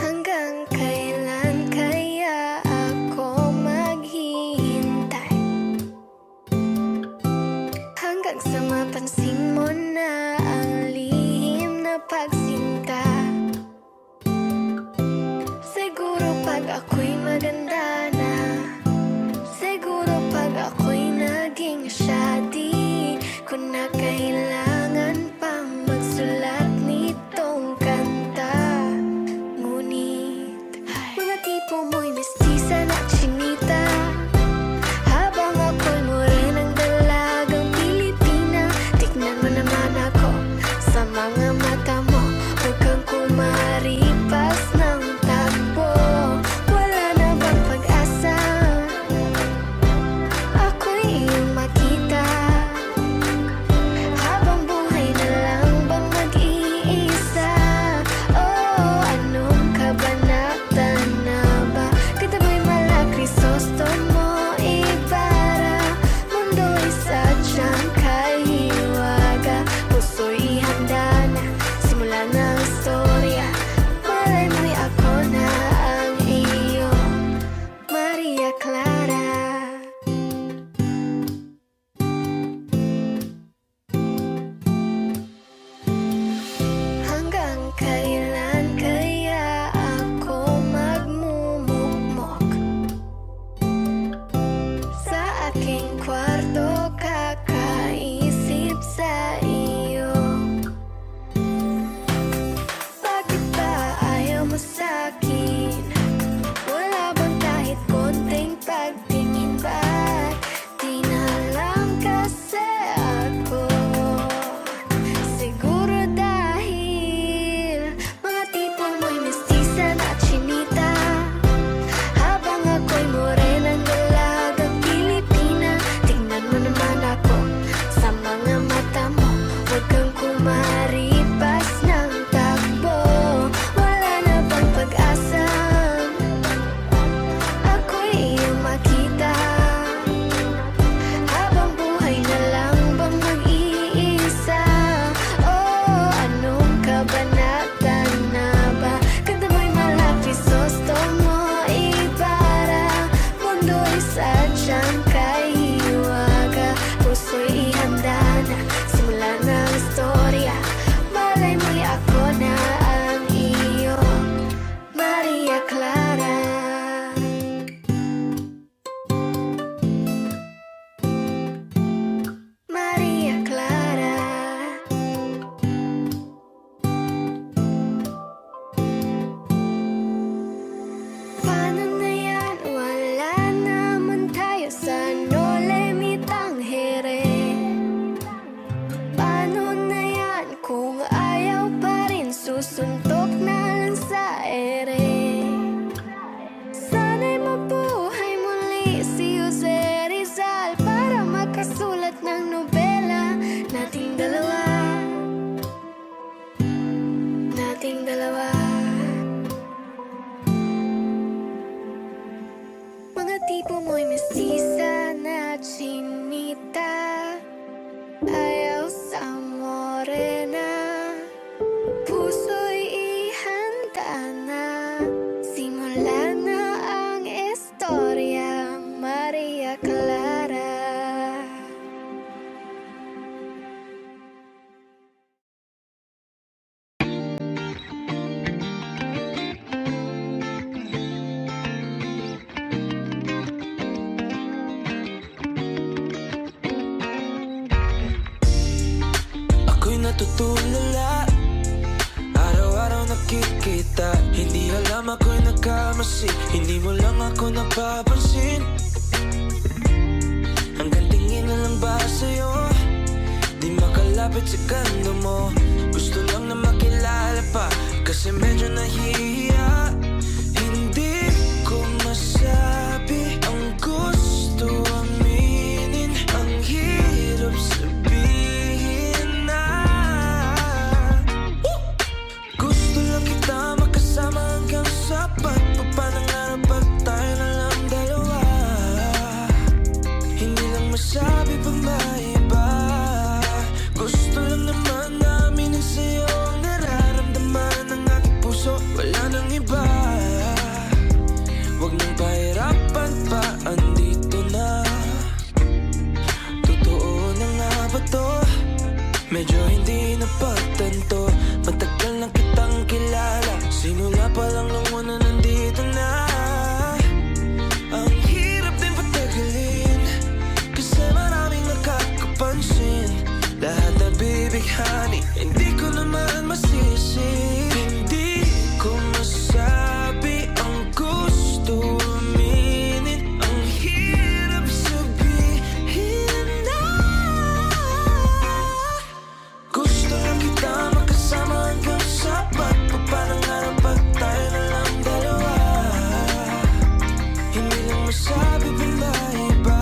Hanggang kailan kaya ako maghihintay? Hanggang sa mapansin mo na ang lihim na pagsinta. Siguro pag ako'y maganda na, siguro pag ako'y naging siya, di ko na kailangan pang magsulat nitong kanta. Ngunit mga tipo mo'y mestiza na chinita, habang ako'y morenang dalagang Pilipina. Tignan mo naman ako sa mga mata mo, suntok na lang sa ere. Sana'y mabuhay muli si Jose Rizal para makasulat ng nobela nating dalawa. Nating dalawa. Mga tipo mo'y mestiza na chinita, ayaw sa morena. Puso'y ihanda na, simula na ang istorya, Maria Clara. Ako'y natutulala, araw-araw nakikita. Hindi alam ako'y nagkamasi, hindi mo lang ako napapansin. Hanggang tingin na lang ba sa'yo, di makalapit sa kando mo. Gusto lang na makilala pa, kasi medyo nahihiya. Hindi ko masabi ang gusto aminin, ang hirap sabihin na gusto lang kita makasama hanggang sa pagpapanangarap pag tayo na lang dalawa. Hindi lang masabi pa may iba, gusto lang naman namin sa'yo ang nararamdaman ng aking puso. Wala nang iba, wag nang pahirapan pa, andito na. Totoo na nga ba to? Medyo hindi napagtanto, matagal na kitang kilala, simula pa lang nung una nandito na. Ang hirap din patagalin, kasi maraming nakakapansin. Lahat na bibighani, hindi ko naman masisi. Hindi ko masabi ang gusto aminin, ang hirap sabihin na gusto lang kita makasama hanggang sa pagpapanangarap pag tayo na lang dalawa. Hindi lang masabi pa may iba,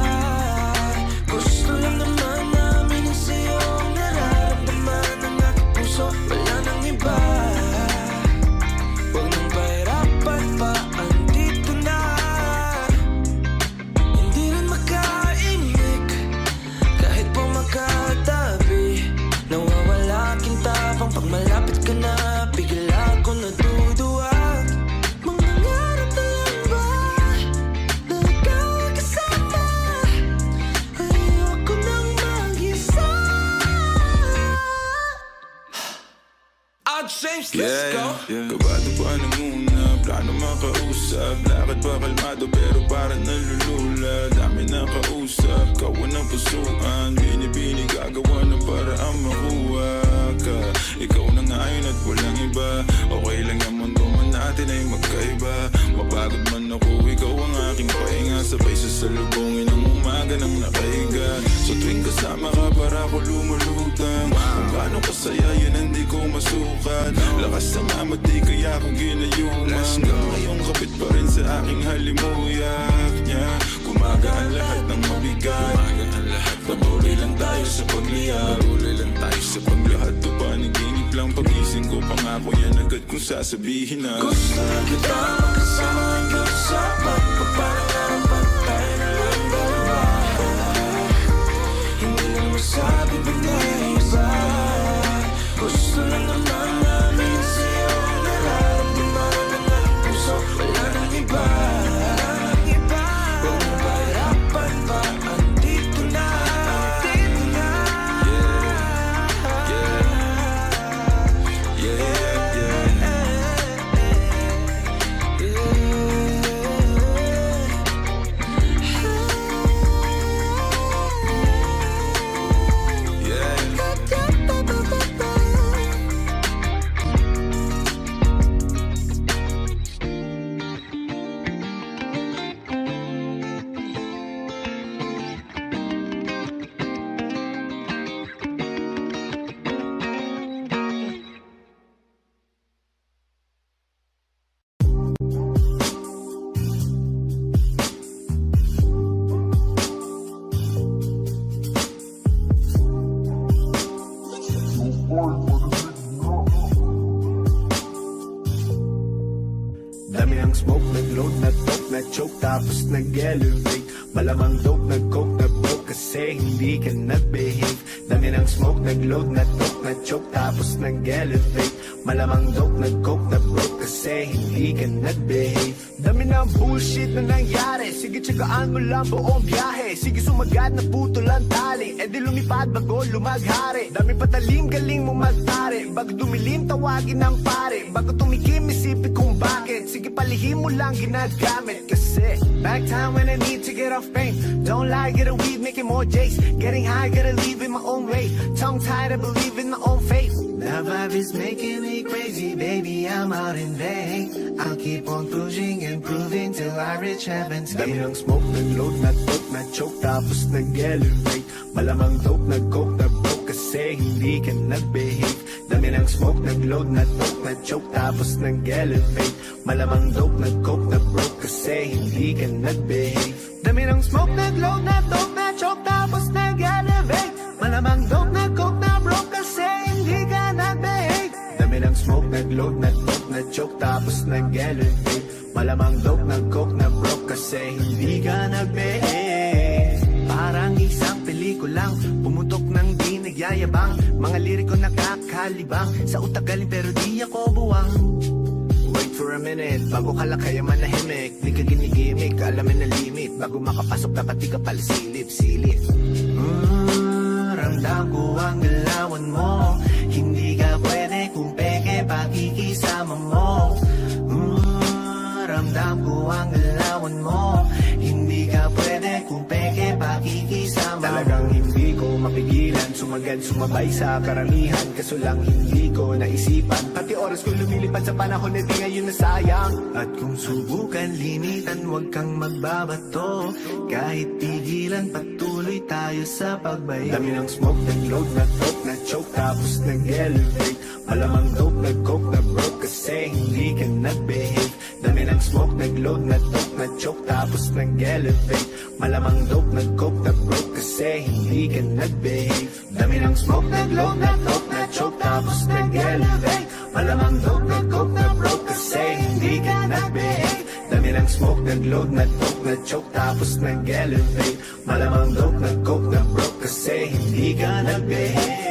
gusto lang naman namin sa'yo ang nararamdaman ng aking puso. Wala nang iba, wag nang pahirapan pa, andito na. Hindi rin makaimik, kahit po magkatabi. Nawawala aking tapang pag malapit ka na, bigla ako natuduwag. Mangangarap na lang ba na ikaw ay kasama? Ayoko nang mag-isa. James, let's go. Kabado pa na muna, plano makausap. Lakad pa kalmado pero parang nalulula. Dami na kausap, kawan ng pusuan. Binibini gagawa ng paraan makuha ka. Ikaw na ngayon at walang iba. Okay lang ang mundo man natin ay magkaiba. Mapagod man ako, ikaw ang aking pahinga. Sabay sasalubungin ang umaga ng nakahiga. So tuwing kasama ka para ako lumulutang. Kung gaano kasaya yun hindi ko masukat. Lakas ng amat di kaya akong ginayuman. Ngayong kapit pa rin sa aking halimuyak niya. Gumagaan lahat ng mabigat. Patuloy lang tayo sa pagliyab. Patuloy lang tayo sa paglahat. To panaginip lang pagising ko. Pangako yan agad kung sasabihin na Gusto lang kita makasama hanggang sa pagpapanangarap pag tayo na lang dalawa. Hindi lang masabi pa may iba, gusto lang naman namin sa'yo ang nararamdaman ng aking puso. Wala nang iba, wag nang pahirapan pa, andito na. Andito na. ng smoke, nag-load na dope, na-choke tapos nag-elevate. Malamang dope, nag-coke na broke kasi hindi ka nag-behave. Dami ng smoke, nag-load na dope, na-choke tapos nag-elevate. Malamang dope, nag-coke na broke kasi hindi ka nag-behave. Dami ng bullshit na nangyari, sige tsagaan mo lang buong biyahe. Sige sumagad na puto lang tali, e di lumipad bago lumaghari. Dami patalim, galing mo magtari, bago dumilim tawagin ng pare. Bago tumikim isipin kung bakit, sige palihim mo lang ginagamit. Kasi back time when I need to get off pain. Don't lie, get a weed, making more J's. Getting high, gotta leave in my own way. Tongue tied, I believe in my own faith. The vibe is making me crazy, baby, I'm out in vain. I'll keep on pushing and proving till I reach heaven's gate. Dami ng smoke, nag-load na dope, na-choke tapos nag-elevate. Malamang dope, nag-coke na broke kasi hindi ka nag-behave. Dami ng smoke, nag-load na dope, na-choke tapos nag-elevate. Malamang dope, nag-coke na broke kasi hindi ka nag-behave. Dami ng smoke, nag-load na dope, na-choke tapos nag-elevate. Malamang dope, nag-coke na broke kasi hindi ka nag-behave. Dami ng smoke, nag-load na dope, na-choke tapos nag-elevate. Malamang dope, nag-coke na broke kasi hindi ka nag-behave. Parang isang pelikulang pumutok ng di nagyayabang. Mga liriko nakakalibang, sa utak galing pero di ako buwang. Wait for a minute, bago ka lang kaya manahimik. Di ka ginigimik, alamin na limit. Bago makapasok dapat di ka pala silip. Ramdam ko ang galawan mo. Hindi ka pwede kung peke pakikisama mo. Ramdam ko ang galawan mo. Hindi ka pwede kung peke pakikisama. Talagang hindi ko mapigilan, sumagad sumabay sa karamihan. Kaso lang hindi ko naisipan, pati oras ko lumilipad sa panahon na di ngayon nasayang. At kung subukan limitan, huwag kang magbabato. Kahit pigilan, patuloy tayo sa pagbayo. Dami ng smoke, nag-load na dope, na-choke tapos nag-elevate. Malamang dope, nag-coke na broke kasi hindi ka nag-behave. Dami ng smoke, nag-load na dope, na-choke tapos nag-elevate. Malamang dope, nag-coke na broke kasi hindi ka nag-behave. Dami ng smoke, nag-load na dope, na-choke tapos nag-elevate. Malamang dope, nag-coke na broke kasi hindi ka nag-behave. Dami ng smoke, nag-load na dope, na-choke tapos nag-elevate. Malamang dope, nag-coke na broke kasi hindi ka nag-behave.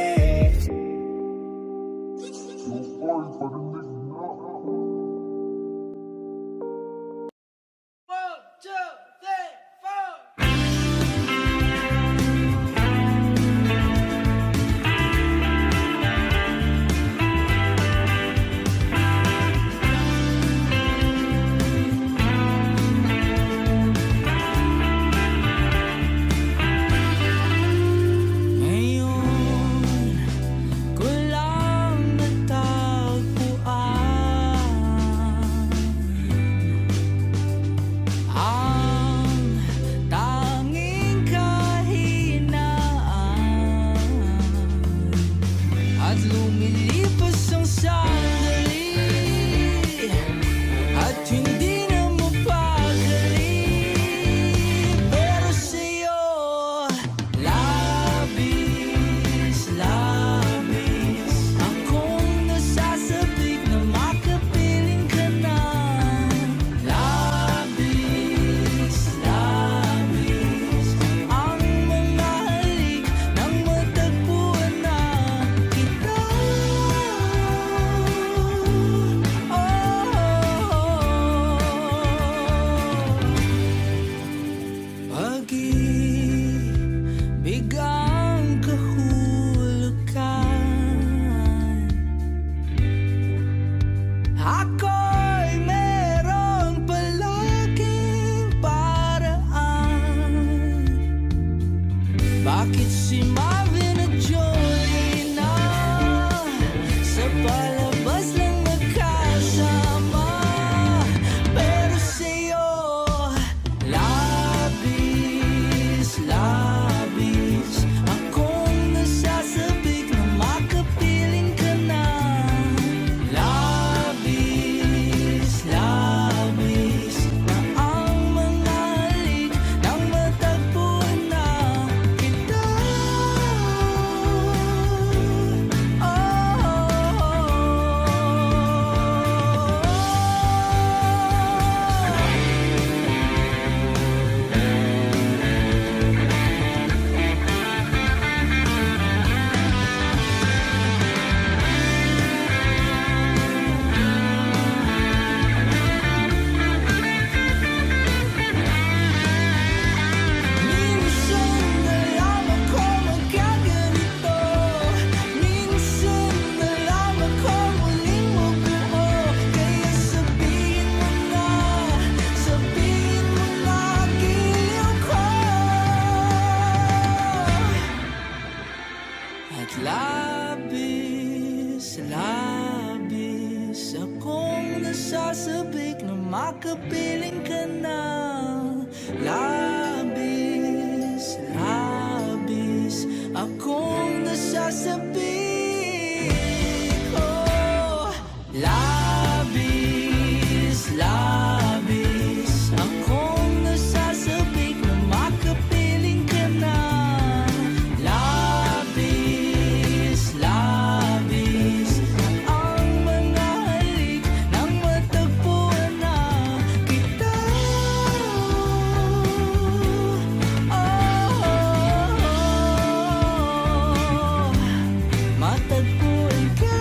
nasasabik na makapiling ka na. Labis, labis akong nasasabik. Oh, labis, labis akong nasasabik na makapiling ka na. Labis, labis ang mga halik nang matagpuan na kita. Matagpuan ka.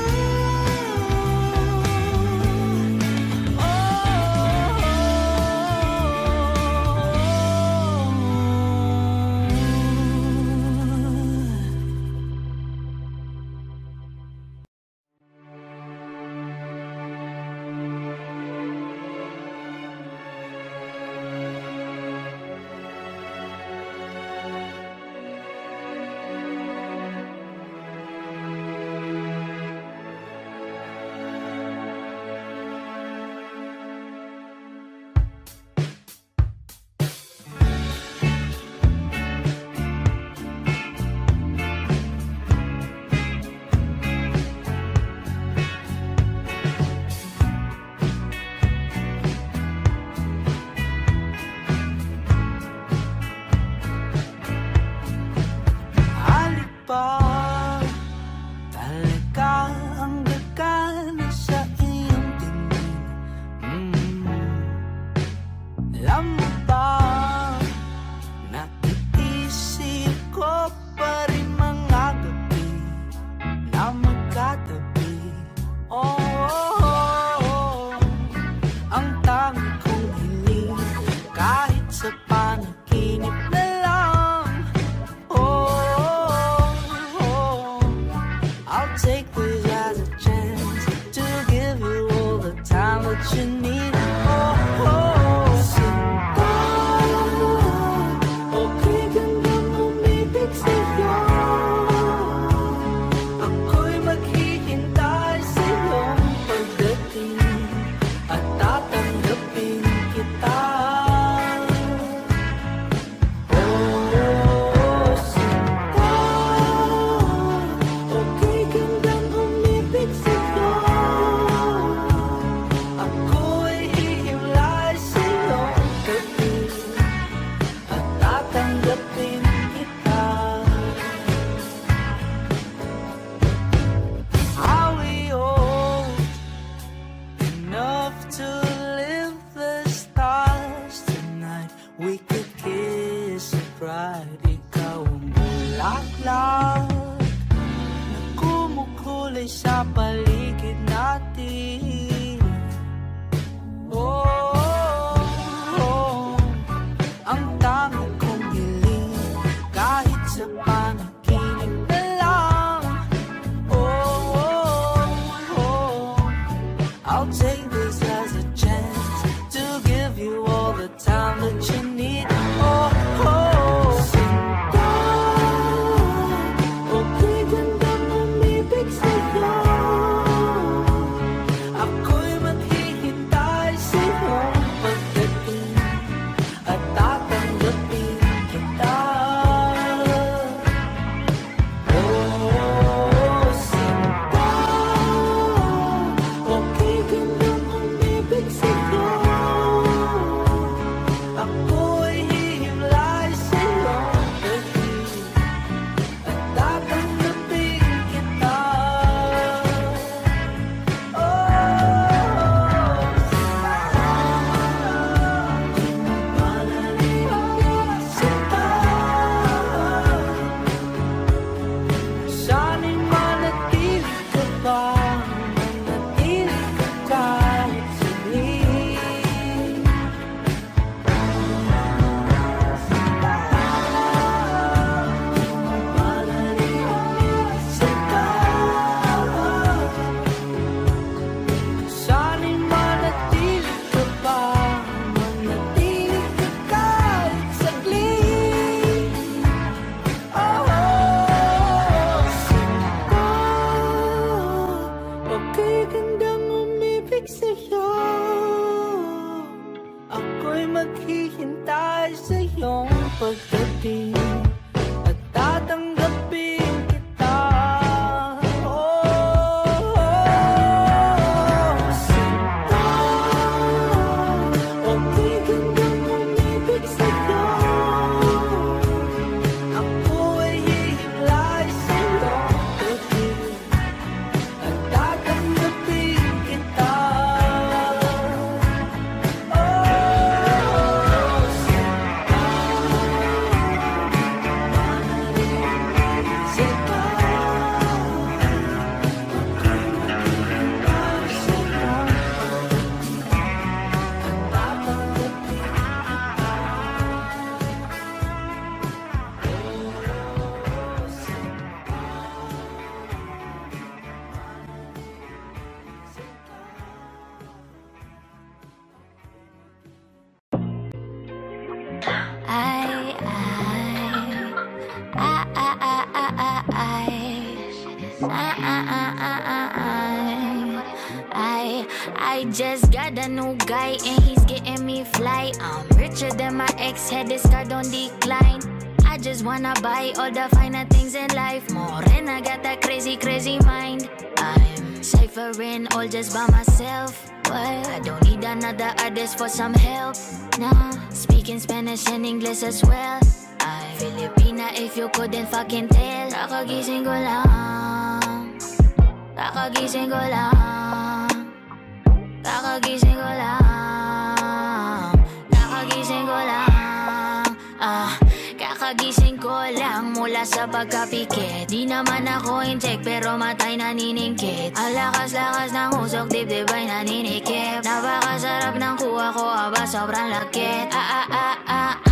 Alipag, talaga ang gagana sa iyong tingin. Alam mo ba, naiisip ko pa rin mga gabi na magkatabi. Oh, ang tangi kong hiling kahit sa panaginip na lang. I'll take this as a chance to give you all the time that you need. Sinta, okay gandang umibig sa'yo. Ako'y maghihintay sa iyong pagdating at tatanggapin kita. Sinta, okay gandang umibig sa'yo. Ako'y hihimlay sa iyong dating at tatanggapin kita. Are we old enough to live the stars tonight? We could kiss it right. Ikaw ang bulaklak na kumukulay sa paligid natin. Ang tangi kong hiling kahit sa panaginip na lang. I'll take this as a chance to give you all the time that you need. Sinta, okay gandang umibig sa'yo. Ako'y maghihintay sa iyong pagdating at tatanggapin kita. Sinta, okay gandang umibig sa'yo. Ako'y hihimlay sa iyong dating at tatanggapin kita. Sana'y manatili ka ba? Manatili ka kahit saglit. Sana'y manatili ka ba? Manatili ka kahit saglit. Sinta, okay gandang umibig sa'yo. maghihintay sa iyong pagdating at tatanggapin kita. Sinta, ako'y gandang umibig sa'yo. Ako ay hihilay sa iyong pagdating at tatanggapin kita. I just got a new guy and he's getting me fly. I'm richer than my ex, had this card on decline. I just wanna buy all the finer things in life more, and I got that crazy, crazy mind. I'm ciphering all just by myself, but I don't need another artist for some help. Nah, speaking Spanish and English as well. I'm Filipina if you couldn't fucking tell. Kakagising ko lang, kakagising ko lang, kakagising ko lang, kakagising ko lang, kakagising ko lang mula sa pagkapikit. Di naman ako incheck pero matay naniningkit. Ang lakas-lakas ng usok, dibdib ay naninikip. Napakasarap ng kuha ko, aba sobrang lakit.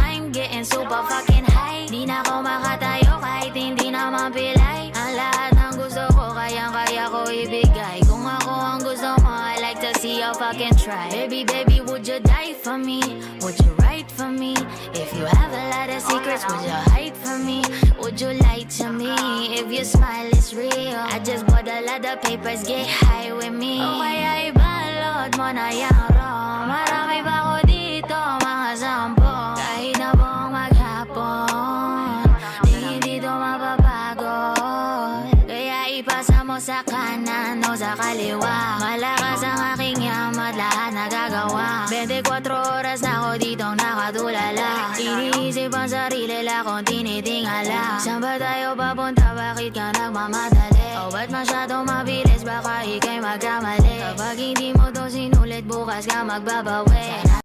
I'm getting super fucking high. Di na ako makatayo kahit hindi naman pilay. Ang lahat ng gusto ko, kayang-kaya ko ibigay. Kung ako ang gusto mo, I like to see you fucking try. Baby, baby, would you die for me? Would you write for me? If you have a lot of secrets, would you hide from me? Would you lie to me? If your smile is real, I just bought a lot of papers, get high with me. O kaya ibalot mo na yung rom. Marami pa ko dito, mga sampo. Kahit na buong maghapon, di dito mapapagod. Kaya ipasa mo sa kanan o sa kaliwa. Malakas ang aking yamat, lahat nagagawa. 24 oras na ako ditong nakatulala. Iniisip ang sarili lang kung tinitingala. Saan ba tayo papunta? Bakit ka nagmamadali? O ba't masyadong mabilis? Baka ika'y magkamali. Kapag hindi mo to sinulit, bukas ka magbabawi.